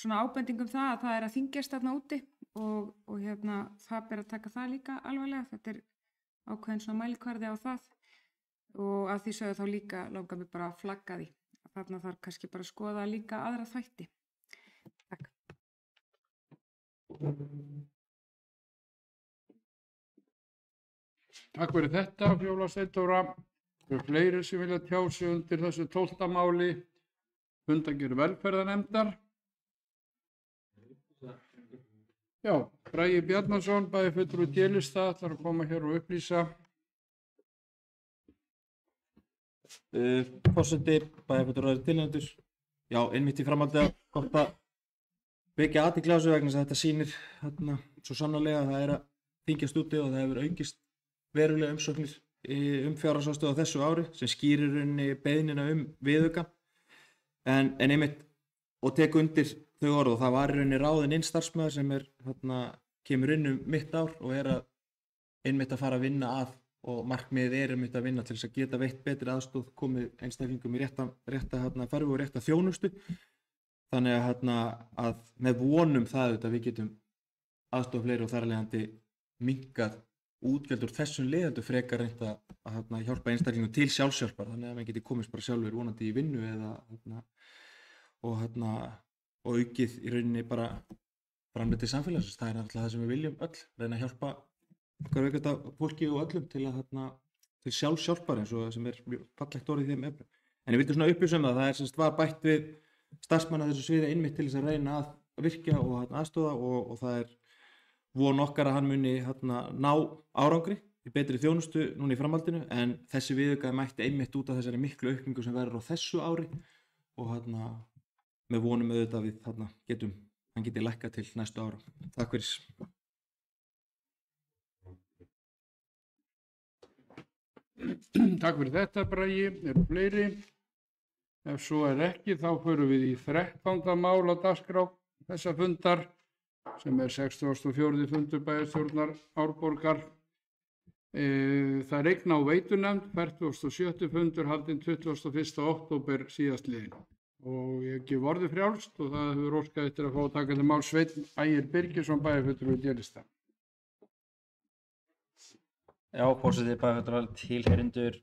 svona ábendingum það að það er að þyngjast þarna úti og það ber að taka það líka alvarlega. Þetta er ákveðin svona mælikvarði á það og að því sögðu þá líka langar mig bara að flagga því. Þarna þarf kannski bara að skoða líka aðra þætti. Takk. Takk fyrir þetta, Fjóla Steindóra. Það eru fleiri sem vilja tjá sig undir þessu 12. máli fundargerð velferðarnefndar. Já, Bragi Bjarnason, bæjarfulltrúi D-lista, ætlar að koma hér og upplýsa. Forseti, bæjarfulltrúi Aðrir tilnefnendur. Já, einmitt í framhaldi að gott að vekja athygli á þessu vegna þess að þetta sýnir svo sannarlega að það er að þyngjast úti og það hefur aukist verulega umsóknir fjárhagsaðstoð á þessu ári sem skýrir rauninni beiðnina viðauka en einmitt og tek undir þau orð og það var í rauninni ráðinn inn starfsmaður sem kemur inn mitt ár og að einmitt að fara að vinna að og markmiðið einmitt að vinna til þess að geta veitt betri aðstoð, komið einstaklingum í rétta ferð og rétta þjónustu þannig að með vonum það við getum aðstoð fleiri og þar af leiðandi minnkað útgjöld úr þessum leiðandu frekar reynt að hjálpa einstaklingum til sjálfshjálpar þannig að maður geti komist bara sjálfur vonandi í vinnu og aukið í rauninni bara framleitt til samfélagsins. Það er alltaf það sem við viljum öll, reyna að hjálpa okkar veikasta fólki og öllum til sjálfshjálpar eins og sem er mjög fallegt orðið í þeim efnum. En ég vildi svona upplýsa það er var bætt við starfsmanna þessu sviði einmitt til þess að reyna að virkja og aðstoða og það er von okkar að hann muni ná árangri í betri þjónustu núna í framhaldinu en þessi viðauka mætti einmitt út af þessari miklu aukningu sem verður á þessu ári og með vonum auðvitað við hann geti lækkað til næstu ára. Takk fyrir. Takk fyrir þetta, Bragi. Eru fleiri? Ef svo er ekki, þá förum við í 13. mál á dagskrá þessa fundar sem er 64. fundur bæjarstjórnar Árborgar. Það er eigna- og veitunefnd, 47. fundur haldinn 21. október síðastliðinn. Og ég gef orðið frjálst og það hefur óskað eftir að fá að taka til máls Sveinn Ægir Birgisson, bæjarfulltrúi D-lista. Já, forseti, bæjarfulltrúi tilheyrendur.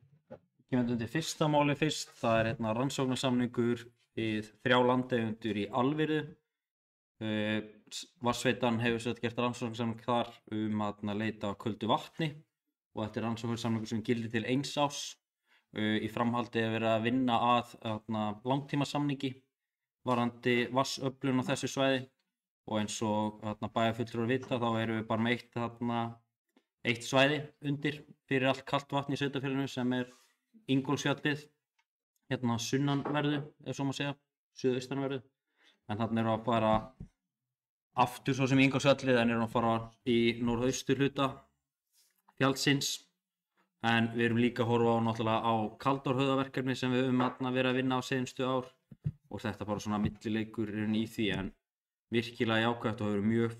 Kemur undir fyrsta máli fyrst. Það er rannsóknarsamningur við 3 landeigendur í Alviru. Vatnsveitan hefur gert rannsóknarsamning þar að leita á köldu vatni og þetta er rannsóknarsamningur sem gildir til 1 árs. Í framhaldi er verið að vinna að langtímasamningi varðandi vatnsöflun á þessu svæði og eins og bæjarfulltrúar vita þá erum við bara með eitt svæði undir fyrir allt kalt vatn í sveitarfélaginu sem er Ingólfsfjallið sunnanverðu, ef svo má segja, suðaustanverðu. En þarna erum við að fara aftur svo sem Ingólfsfjallið en erum að fara í norðaustur hluta fjallsins. En við erum líka að horfa náttúrulega á Kaldárhöfðaverkefni sem við höfum verið að vinna á seinustu ár og þetta bara svona millileikur í því en virkilega jákvætt og hefur mjög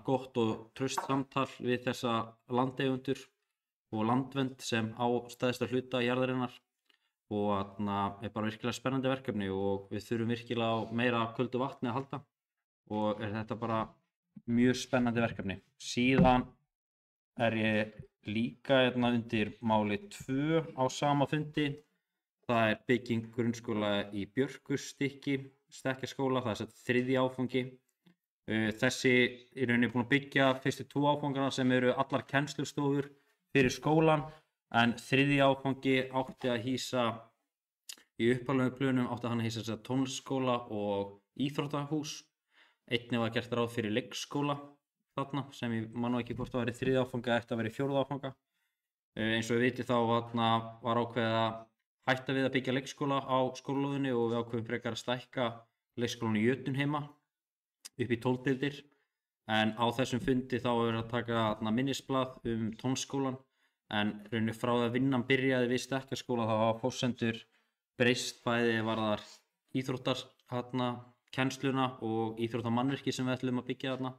gott og traust samtal við þessa landeigendur og landvernd sem á stærsta hluta jarðarinnar og er bara virkilega spennandi verkefni og við þurfum virkilega á meira köldu vatni að halda og er þetta bara mjög spennandi verkefni. Síðan er ég líka undir máli 2 á sama fundi. Það er bygging grunnskóla í Björkusstykki, Stekkjarskóla, það er 3. áfangi. Þessi er rauninni búin að byggja fyrstu 2 áfangana sem eru allar kennslustofur fyrir skólan en 3. áfangi átti að hýsa í upphaflegu plönum átti hann að hýsa tónlistarskóla og íþróttahús. Einnig var gert ráð fyrir leikskóla þarna sem ég man ekki hvort það væri 3. áfanga eða eftir að vera 4. áfanga. Eins og við vitum þá var ákveðið að hætta við að byggja leikskóla á skólalóðinni og við ákveðum frekar að stækka leikskólan í Jötunheima upp í 12 deildir. En á þessum fundi þá er verið að taka minnisblað tónskólan en rauninni frá það vinnan byrjaði við Stekkjarskóla þá hafa forsendur breyst bæði varðar íþróttar kennsluna og íþróttamannvirki sem við ætlum að byggja þarna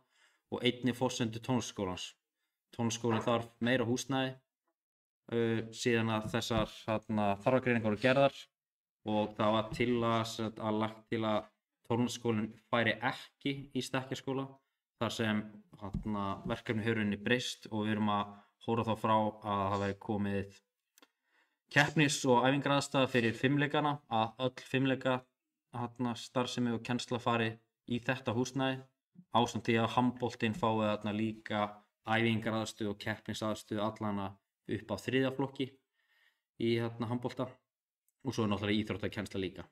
og einnig forsendur tónskólans. Tónskólinn þarf meira húsnæði síðan að þessar þarfagreiningar voru gerðar og það var lagt til að tónlistarskólinn færi ekki í stekkjarskóla þar sem verkefni hefur rauninni breyst og við erum að hóra þá frá að það væri komið keppnis- og æfingaraðstaða fyrir fimleikana, að öll fimleika starfsemi og kennsla fari í þetta húsnæði ásamt því að handboltinn fái líka æfingaraðstöðu og keppnisaðstöðu allana upp á 3. flokki í handbolta og svo náttúrulega íþróttakennsla líka.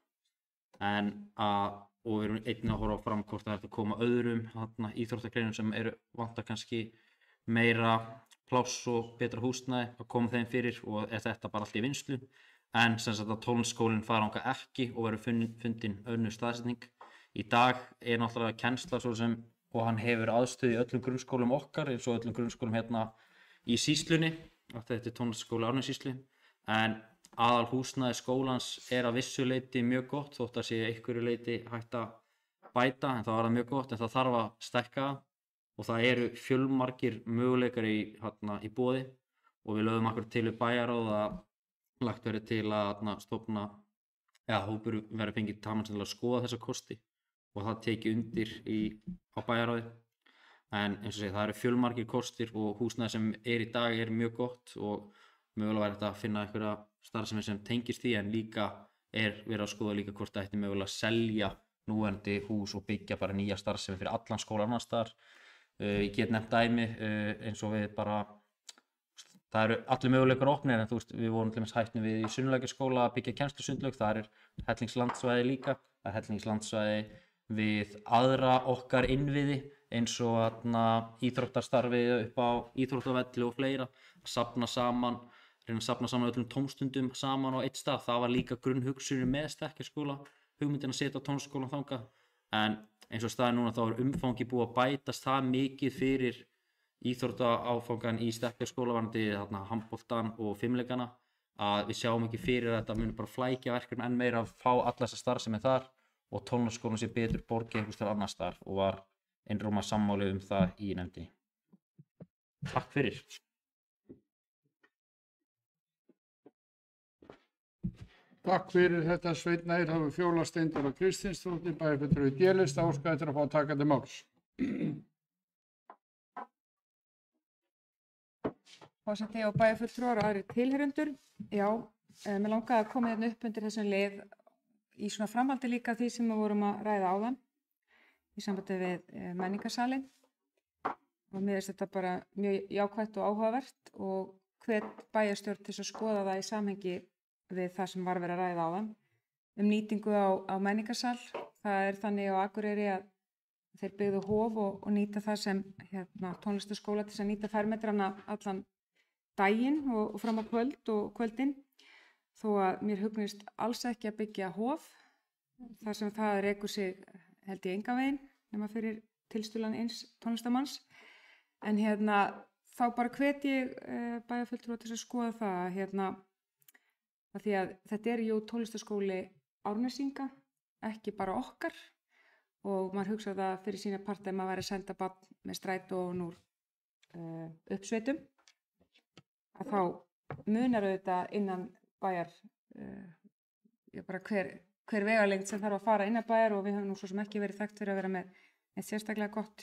Og við erum einnig að horfa fram hvort það er að koma öðrum íþróttagreinum sem vantar kannski meira pláss og betra húsnæði að koma þeim fyrir og þetta bara allt í vinnslu. En sem sagt að tónlistarskólinn fari þangað ekki og verður fundin önnur staðsetning. Í dag náttúrulega kennsla svo sem og hann hefur aðstöðu í öllum grunnskólum okkar eins og öllum grunnskólum hérna í sýslunni. Þetta er tónlistarskóli Árnessýslu. En aðal húsnæði skólans að vissu leyti mjög gott þótt að sé einhverju leyti hægt að bæta en það var mjög gott en það þarf að stækka og það eru fjölmargir möguleikar í boði og við lögðum okkur til við bæjarráð að lagt verið til að stofna hópur verið fengið saman til að skoða þessa kosti og það tekið undir á bæjarráði. En eins og segja, það eru fjölmargir kostir og húsnæði sem í dag mjög gott og mögulega væri þetta að finna einhverja starfsemi sem tengist því en líka verið að skoða líka hvort það ætti mögulega að selja núverandi hús og byggja bara nýja starfsemi fyrir allan skóla annars staðar. Ég get nefnt dæmi eins og við bara, það eru allir möguleikar opnir en við vorum til dæmis hættum við í Sunnulækjarskóla að byggja kennslusundlaug, það hellingslandsvæði líka, það hellingslandsvæði við aðra okkar innviði eins og íþróttarstarfi upp á íþróttavelli og fleira, reyna að safna saman öllum tómstundum saman á einn stað. Það var líka grunnhugsunin með stekkjarskóla, hugmyndin að setja tónlistarskólann þangað. En eins og staðið núna þá umfangi búið að bætast það mikið fyrir íþróttaáfangan í stekkjarskóla varðandi handboltan og fimleikana að við sjáum ekki fyrir að þetta muni bara flækja verkefni enn meira að fá alla þessa starfsemi þar og tónlistarskólann sé betur borgið einhvers staðar annars staðar og var einróma sammáli það í nefndinni. Takk fyrir. Takk fyrir þetta Sveinn Ægir, það var Fjóla Steindóra Kristinsdóttir, bæjarfulltrúi í D-lista, óskaði eftir að fá að taka til máls. Forseti og bæjarfulltrúar og aðrir tilheyrendur. Já, mér langaði að koma hérna upp undir þessum lið í svona framhaldi líka því sem við vorum að ræða áðan í sambandi við menningarsalinn og mér finnst þetta bara mjög jákvætt og áhugavert og hvet bæjarstjórn til að skoða það í samhengi við það sem var verið að ræða áðan nýtingu á menningarsal. Það þannig á Akureyri að þeir byggðu hof og nýta það sem tónlistarskóla til að nýta fermetrana allan daginn og fram á kvöld og kvöldin þó að mér hugnist alls ekki að byggja hof þar sem það rekur sig held ég engan veginn nema fyrir tilstuðlan eins tónlistarmanns en þá bara hvet ég bæjarfulltrúa til að skoða það að því að þetta jú tónlistarskóli Árnessinga, ekki bara okkar og maður hugsa það fyrir sína part ef maður væri að senda barn með strætó úr uppsveitum að þá munar auðvitað innan bæjar bara hver vegalengd sem þarf að fara innan bæjar og við höfum nú svo sem ekki verið þekkt fyrir að vera með eitt sérstaklega gott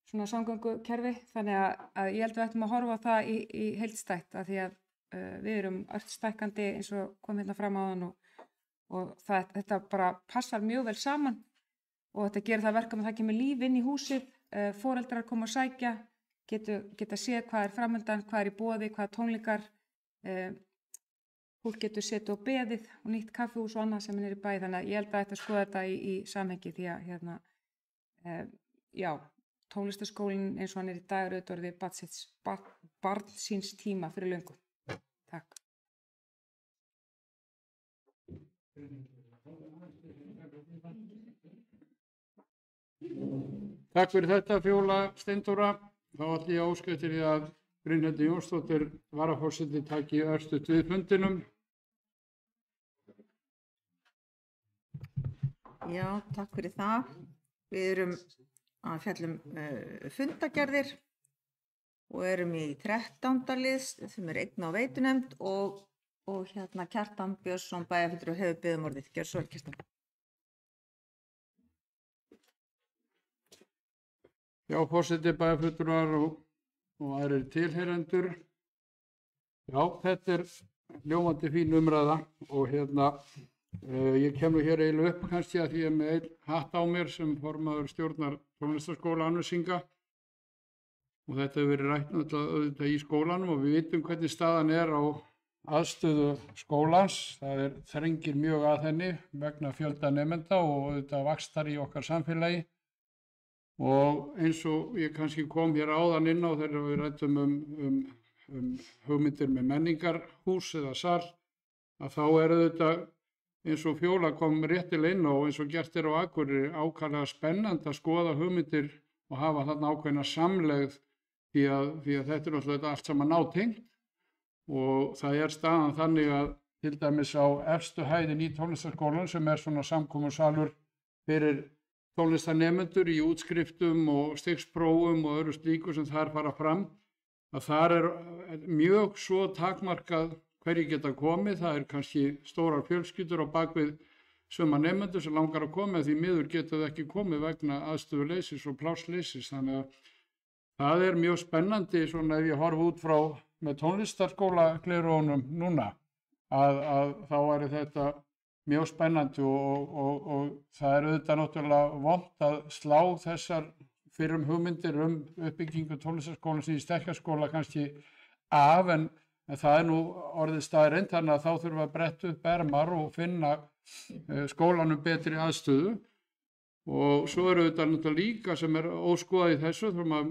svona samgöngukerfi þannig að ég held að við ættum að horfa á það í heildstætt að því að við erum ört stækkandi eins og kom fram áðan og þetta bara passar mjög vel saman og þetta gerir það verkum að það kemur líf inn í húsið, foreldrar koma að sækja, geta séð hvað framundan, hvað í boði, hvað tónleikar, fólk getur setið og beðið og nýtt kaffihús og annað sem í bæ þannig að ég held að þetta skoða þetta í samhengi því að já, tónlistarskólinn eins og hann í dag auðvitað orðið barn síns tíma fyrir löngu. Takk. Takk fyrir þetta Fjóla Steindóra. Þá ætla ég að óska eftir því að Brynhildur Jónsdóttir varaforseti taki örstutt við fundinum. Já, takk fyrir það. Við erum að fjalla fundagerðir og erum í 13. lið sem er eigna- og veitunefnd og hérna Kjartan Björnsson bæjarfulltrúi hefur beðið um orðið. Gjörðu svo vel, Kjartan. Já, forseti, bæjarfulltrúar og aðrir tilheyrendur. Já, þetta er ljómandi fín umræða og ég kem nú hér eiginlega upp kannski að því ég er með einn hatt á mér sem formaður stjórnar tónlistarskóla Árnesinga og þetta hefur verið rætt auðvitað í skólanum og við vitum hvernig staðan er á aðstöðu skólans. Það þrengir mjög að henni vegna fjölda nemenda og auðvitað vaxtar í okkar samfélagi og eins og ég kannski kom hér áðan inn á þegar við rættum hugmyndir með menningarhús eða sal að þá auðvitað eins og Fjóla kom réttilega inn á eins og gert á Akureyri ákaflega spennandi að skoða hugmyndir og hafa þarna ákveðna samlegð því að þetta náttúrulega allt saman nátengt og það staðan þannig að til dæmis á efstu hæðin í tónlistarskólanum sem svona samkomusalur fyrir tónlistarnemendur í útskriftum og stigsprófum og öðru slíku sem þar fara fram að þar mjög svo takmarkað hverjir geta komið, það kannski stórar fjölskyldur á bakvið suma nemendur sem langar að koma því miður geta þau ekki komið vegna aðstöðuleysis og plássleysis þannig að það mjög spennandi svona ef ég horf út frá með tónlistarskóla gleraugunum núna að þá væri þetta mjög spennandi og það auðvitað náttúrulega vont að slá þessar fyrrum hugmyndir uppbyggingu tónlistarskólans í Stekkjarskóla kannski af en það nú orðið staðreynd þannig að þá þurfum að bretta upp ermar og finna skólanum betri aðstöðu og svo auðvitað náttúrulega líka sem óskoðað í þessu þurfum að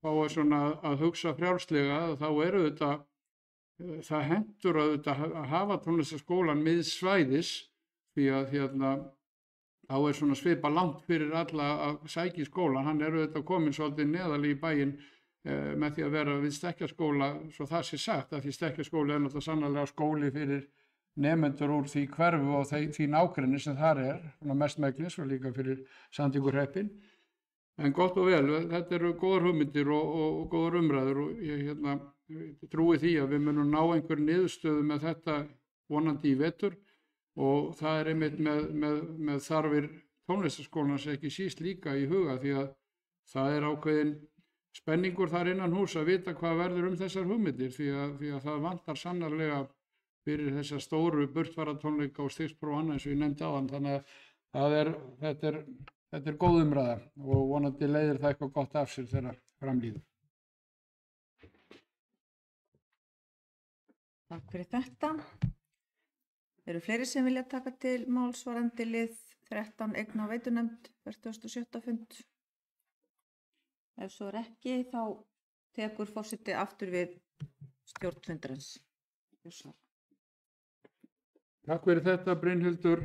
fá að hugsa frjálslega að þá auðvitað það hentur auðvitað að hafa tónlistarskólan miðsvæðis því að þá svona svipa langt fyrir alla að sækja í skólan, hann auðvitað komin svolítið neðarlega í bæinn með því að vera við Stekkjarskóla svo það sé sagt að því Stekkjarskóli náttúrulega sannarlega skóli fyrir nemendur úr því hverfu og því nágrenni sem þar mestmegnis og líka fyrir Sandvíkurhreppinn en gott og vel, þetta eru góðar hugmyndir og góðar umræður og ég trúi því að við munum ná einhver niðurstöðu með þetta vonandi í vetur og það einmitt með þarfir tónlistarskólans ekki síst líka í huga því að það ákveðin spenningur þar innan hús að vita hvað verður þessar hugmyndir því að það vantar sannarlega fyrir þessar stóru burtfaratónleika og stigspróf annað eins og ég nefndi áðan þannig að þetta er góð umræða og vonandi leiðir það eitthvað gott af sér þegar framlíður. Takk fyrir þetta. Eru fleiri sem vilja taka til máls varðandi lið 13 eigna- og veitunefnd 47. fund? Ef svo ekki, þá tekur forseti aftur við stjórn fundarins. Takk fyrir þetta, Brynhildur.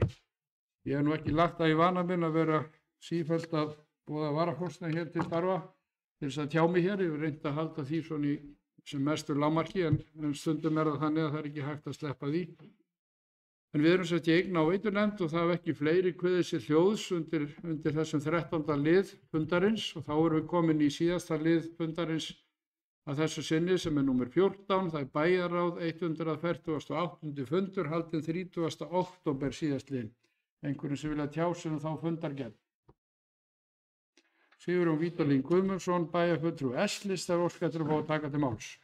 Ég hef nú ekki lagt það í vana minn að vera sífellt að boða varaforseta hér til starfa til þess að tjá mig hér. Ég hef reynt að halda því svona í sem mestur lágmarki en stundum það þannig að það ekki hægt að sleppa því. En við erum sett í eigna- og veitunefnd og það hafa ekki fleiri kveðið sér hljóðs undir þessum 13. lið fundarins og þá erum við komin í síðasta lið fundarins að þessu sinni sem númer 14, það bæjarráð 148. fundur haldinn 30. október síðastliðinn. Einhverjum sem vilja tjá sig þá fundargerð. Sigurjón Vítalín Guðmundsson, bæjarfulltrúi S-lista óskar eftir að fá að taka til máls.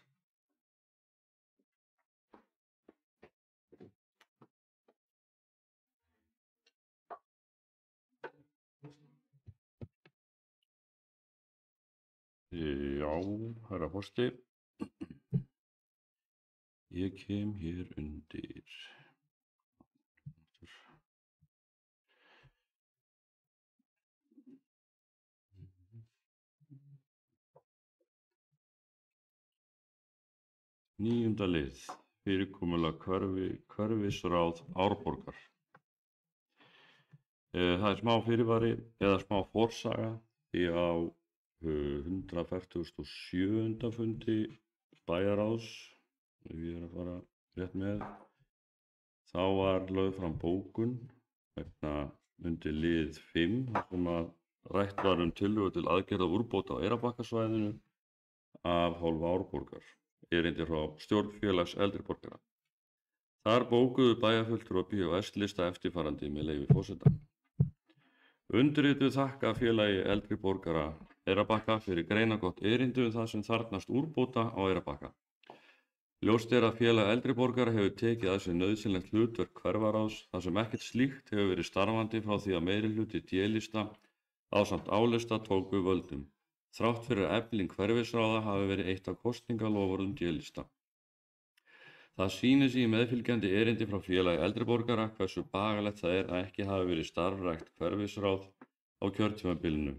Já, herra forseti, ég kem hér undir. Níunda lið, fyrirkomulag hverfisráð Árborgar. Það smá fyrirvari eða smá forsaga því á 147. fundi bæjarráðs, ef ég að fara rétt með, þá var lögð fram bókun vegna undir lið 5 þar sem að rætt var tillögur til aðgerða úrbóta á Eyrarbakkasvæðinu af hálfu Árborgar, erindi frá stjórn félags eldri borgara. Þar bókuðu bæjarfulltrúar BHS lista eftirfarandi með leyfi forseta. Undirrituð þakka félagi eldri borgara Eyrarbakka fyrir greinagott erindi um það sem þarfnast úrbóta á Eyrarbakka. Ljóst að félag eldri borgara hefur tekið að sér nauðsynlegt hlutverk hverfaráðs þar sem ekkert slíkt hefur verið starfandi frá því að meirihluti D-lista ásamt álista tóku völdum. Þrátt fyrir að efling hverfisráða hafi verið eitt af kosningaloforðum D-lista. Það sýnir sig í meðfylgjandi erindi frá félagi eldri borgara hversu bagalegt það að ekki hafi verið starfrækt hverfisráð á kjörtímabilinu.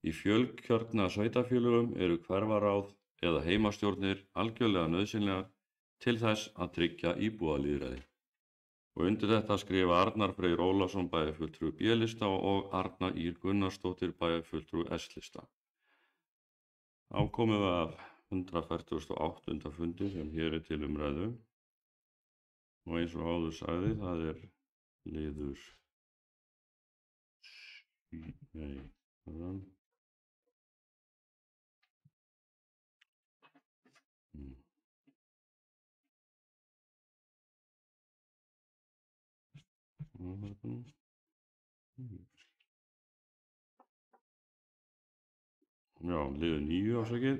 Í fjölkjörna sveitarfélögum eru hverfaráð eða heimastjórnir algjörlega nauðsynlegar til þess að tryggja íbúalýðræði. Og undir þetta skrifa Arnar Freyr Ólafsson bæjarfulltrúi B-lista og Arna Ýr Gunnarsdóttir bæjarfulltrúi S-lista. Þá komum við af 148. fundi sem hér er til umræðu og eins og áður sagði það er liður liður 9 ásakið.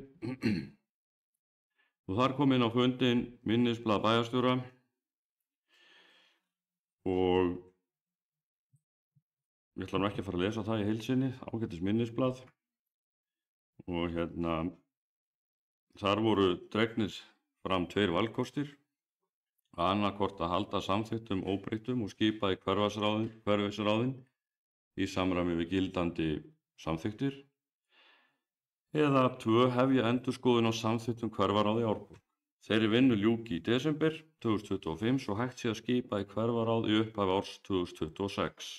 Og þar kom inn á fundin minnisblað bæjarstjóra og ég ætla nú ekki að fara að lesa það í heild sinni, ágætis minnisblað og þar voru dregnir fram 2 valkostir, annaðhvort að halda samþykktum óbreyttum og skipa í hverfisráðin í samræmi við gildandi samþykktir eða 2 hefja endurskoðun á samþykktum hverfaráði Árborg. Þeirri vinnu ljúki í desember 2025 svo hægt sé að skipa í hverfaráð í upphafi árs 2026.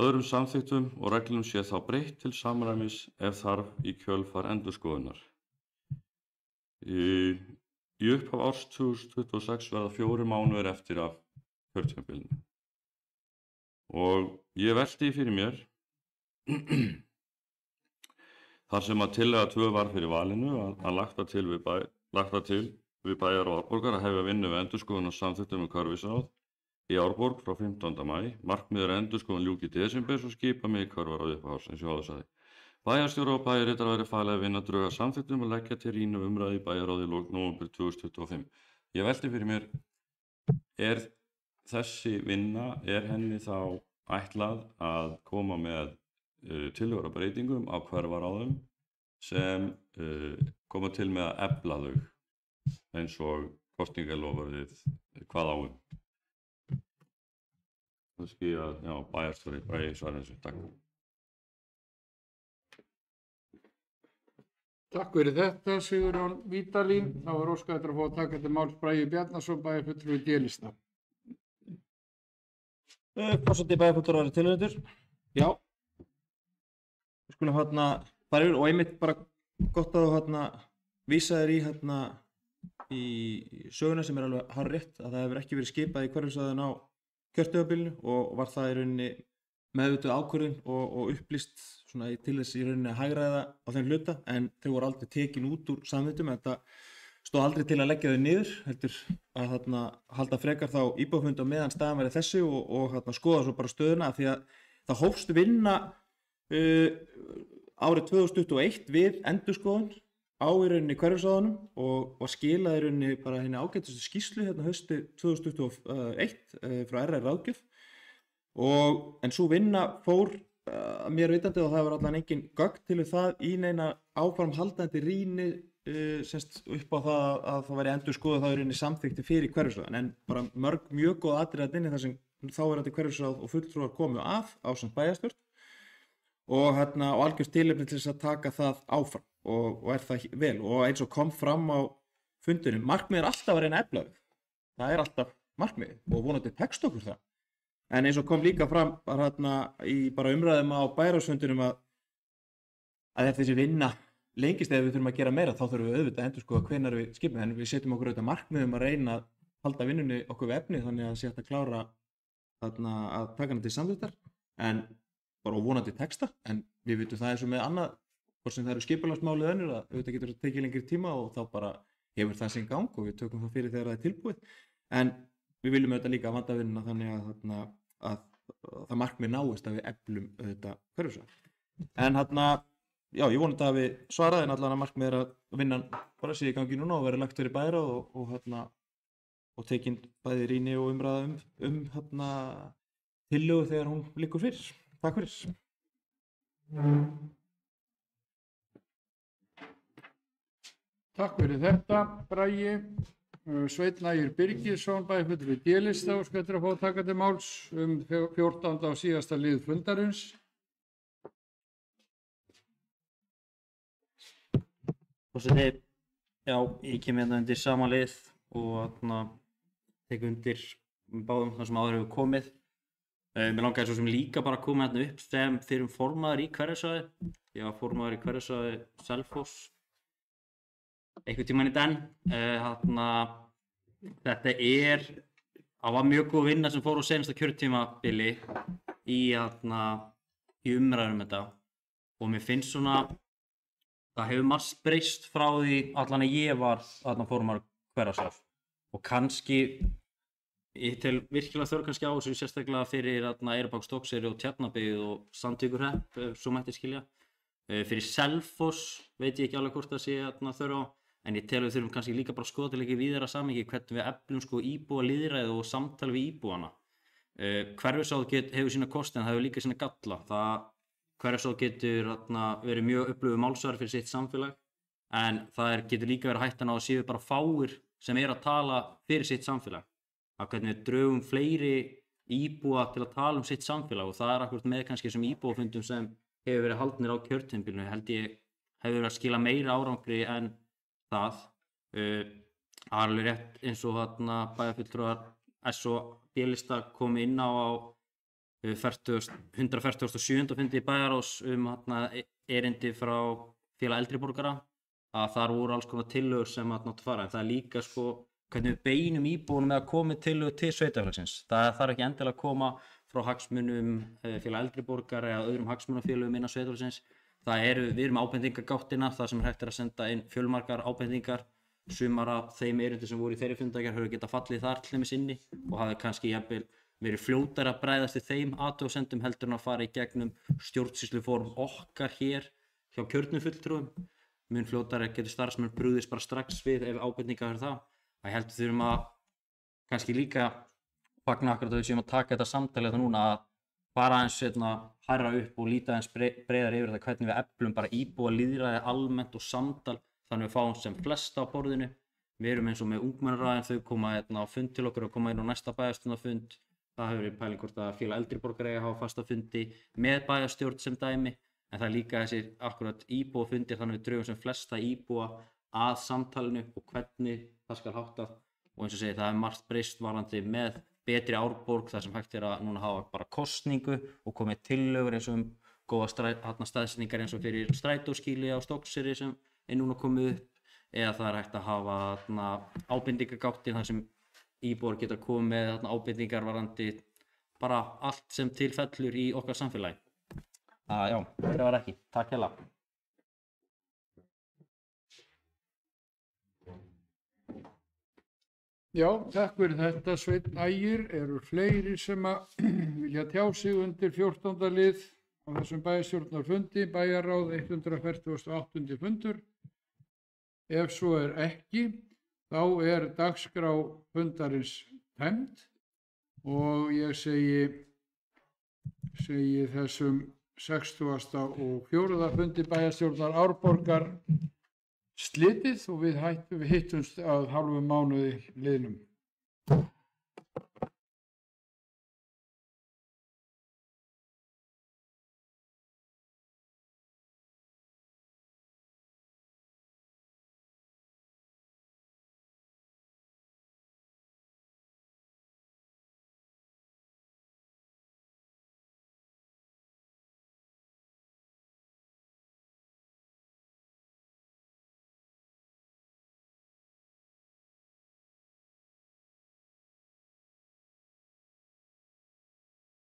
Öðrum samþykktum og reglum sé þá breytt til samræmis ef þarf í kjölfar endurskoðunar. Í upphaf árs 2026 verða 4 mánuðir eftir af kjörtímabilinu. Og ég velti fyrir mér þar sem að tillaga 2 var fyrir valinu að lagt var til við bæjar og Árborgar að hefja vinnu við endurskoðun og samþykktum hverfisráð í Árborg frá 15. maí. Markmið er að endurskoðun ljúki í desember svo skipa mig í hverfaráð upphaf árs eins og áður sagði. Bæjarstjóra og bæjarritara verði falið að vinna drög að samþykktum og leggja til rýnu umræðu í bæjarráði í lok nóvember 2025. Ég velti fyrir mér, er þessi vinna, er henni þá ætlað að koma með tillögur að breytingum á hverfaráðum sem koma til með að efla þau eins og kosningaloforðið hvað áum. Kannski að bæjarstjóri Bragi svarar þessu. Takk. Takk fyrir þetta, Sigurjón Vídalín. Þá er óskað eftir að fá að taka til máls Bragi Bjarnason, bæjarfulltrúi D-lista. Forseti bæjarfulltrúar tilnefndur. Já. Við skulum fara yfir og einmitt bara gott að þú vísa þér í söguna sem er alveg hárrétt að það hefur ekki verið skipað í hverfisráðin á kjörtímabilinu og var það í rauninni meðvituð ákvörðun og upplýst til þess í rauninni að hagræða á þeim hluta en þau voru aldrei tekin út úr samþykktum. Þetta stóð aldrei til að leggja þau niður, heldur að halda frekar þá íbúafund á meðan staðan verið þessi og skoða svo bara stöðuna af því að það hófst vinna árið 2021 við endurskoðun á í rauninni hverfisráðunum og skilaði í rauninni bara henni ágætustu skýrslu haustið 2021 frá RR ráðgjöf en svo vinna fór mér vitandi og það var allan engin gögn til það í neina áframhaldandi rýni upp á það að það væri endurskoðað það í rauninni samþykkti fyrir hverfisráðun en bara mjög góð atriði inni þar sem þáverandi hverfisráð og fulltrúar komu ásamt bæjarstjórn og algjört tilefni til þess að taka það áfram og er það vel og eins og kom fram á fundinum, markmið er alltaf að reyna að efla þau. Það er alltaf markmið og vonandi tekst okkur það. En eins og kom líka fram í bara umræðum á bæjarráðsfundinum að eftir þessi vinna lengist ef við þurfum að gera meira þá þurfum við auðvitað að endurskoða hvenær við skipum en við setjum okkur auðvitað markmiðum að reyna að halda vinnunni okkur við efni þannig að það sé hægt að klára að taka hana til samþykktar en bara vonandi texta, en við vitum það eins og með annað hvort sem það eru skipulagsmálið önnur að auðvitað getur það tekið lengri tíma og þá bara hefur það sinn gang og við tökum það fyrir þegar það er tilbúið. En við viljum auðvitað líka vanda vinnuna þannig að það markmið náist að við eflum auðvitað hverfisvæð. En já, ég vonandi að við svaraði en allan að markmið er að vinnan bara sé í gangi núna og verið lagt fyrir bæjarráð og tekin bæði rýni og umræða tillögu þegar hún liggur fyrir. Takk fyrir. Takk fyrir þetta, Bragi. Sveinn Ægir Birgisson, bæjarfulltrúi D-lista, og skættir að fá að taka til máls 14. og síðasta lið fundarins. Forseti, já, ég kem hérna undir sama lið og tek undir báðum það sem áður hefur komið. Mér langaði svo sem líka bara að koma hérna upp sem fyrir formaður í hverfisvæði. Ég var formaður í hverfisvæði Selfoss einhvern tímann í den. Þetta var mjög góð vinna sem fór á seinasta kjörtímabili í umræðum þetta og mér finnst svona það hefur margt breyst frá því allan að ég var formaður hverfisvæðar og kannski ég tel virkilega þörf kannski á þessu sérstaklega fyrir Eyrarbakk, Stokkseyri og Tjarnarbyggð og Sandvíkurhrepp, svo mætti skilja. Fyrir Selfoss veit ég ekki alveg hvort það sé þörf á, en ég tel við þurfum kannski líka bara að skoða til ekki víðara samhengi hvernig við eflum íbúa lýðræði og samtali við íbúana. Hverfisráð hefur sína kosti en það hefur líka sína galla. Hverfisráð getur verið mjög öflugur málsvari fyrir sitt samfélag, en það getur líka verið hættan á að séu bara fáir sem að tala fyrir sitt samfélag. Að hvernig við drögum fleiri íbúa til að tala sitt samfélag og það akkurat með kannski þessum íbúafundum sem hefur verið haldnir á kjörtímabilinu held ég hefur verið að skila meira árangri en það. Alveg rétt eins og bæjarfulltrúar S og D-lista komu inn á 147. fundi bæjarráðs erindi frá félag eldri borgara að þar voru alls konar tillögur sem náttu fara, en það líka hvernig við beinum íbúunum með að koma tillögur til sveitarfélagsins. Það þarf ekki endilega að koma frá hagsmunum félag eldri borgara eða öðrum hagsmunafélögum innan sveitarfélagsins. Við erum ábendingagáttina, það sem hægt að senda inn fjölmargar ábendingar. Sumar af þeim erindi sem voru í þeirri fundagerð hefur getað fallið þar til dæmis inni og hafi kannski jafnvel verið fljótari að bregðast við þeim athugasemdum heldur en að fara í gegnum stjórnsýsluform okkar hér hjá kjörnum fulltrúum. Mun fljótari getur starfsmenn brugðist bara strax við ef ábendingar er það. Ég held að þurfum að kannski líka fagna akkurat að við séum að taka þetta samtalið núna að fara aðeins hærra upp og líta aðeins breiðar yfir þetta hvernig við eflum bara íbúa lýðræði almennt og samtal þannig við fáum sem flesta á borðinu. Við erum eins og með ungmennaráðin, þau koma á fund til okkur og koma inn á næsta bæjarstjórnarfund. Það hefur verið pæling hvort að félag eldri borgara eiga að hafa fasta fundi með bæjarstjórn sem dæmi, en það er líka þessir akkurat íbúafundir þannig við drögum sem flesta íbúa að samtalinu og hvernig það skal háttað og eins og segi það er margt breyst varðandi með betri Árborg þar sem hægt er að núna hafa bara kosningu og komið tillögur eins og góða staðsetningar eins og fyrir strætóskýli á Stokkseyri sem er núna komið upp eða það er hægt að hafa ábendingagáttin þar sem íbúar geta komið með ábendingar varðandi bara allt sem tilfellur í okkar samfélagi. Já, það var ekki. Takk hérlega. Já, takk fyrir þetta Sveinn Ægir. Eru fleiri sem að vilja tjá sig undir 14. lið á þessum bæjarstjórnarfundi, bæjarráð 148. fundur? Ef svo er ekki, þá er dagskrá fundarins tæmd og ég segi þessum 64. og 4. fundi bæjarstjórnar Árborgar slitið og við hittumst að hálfum mánuði liðnum.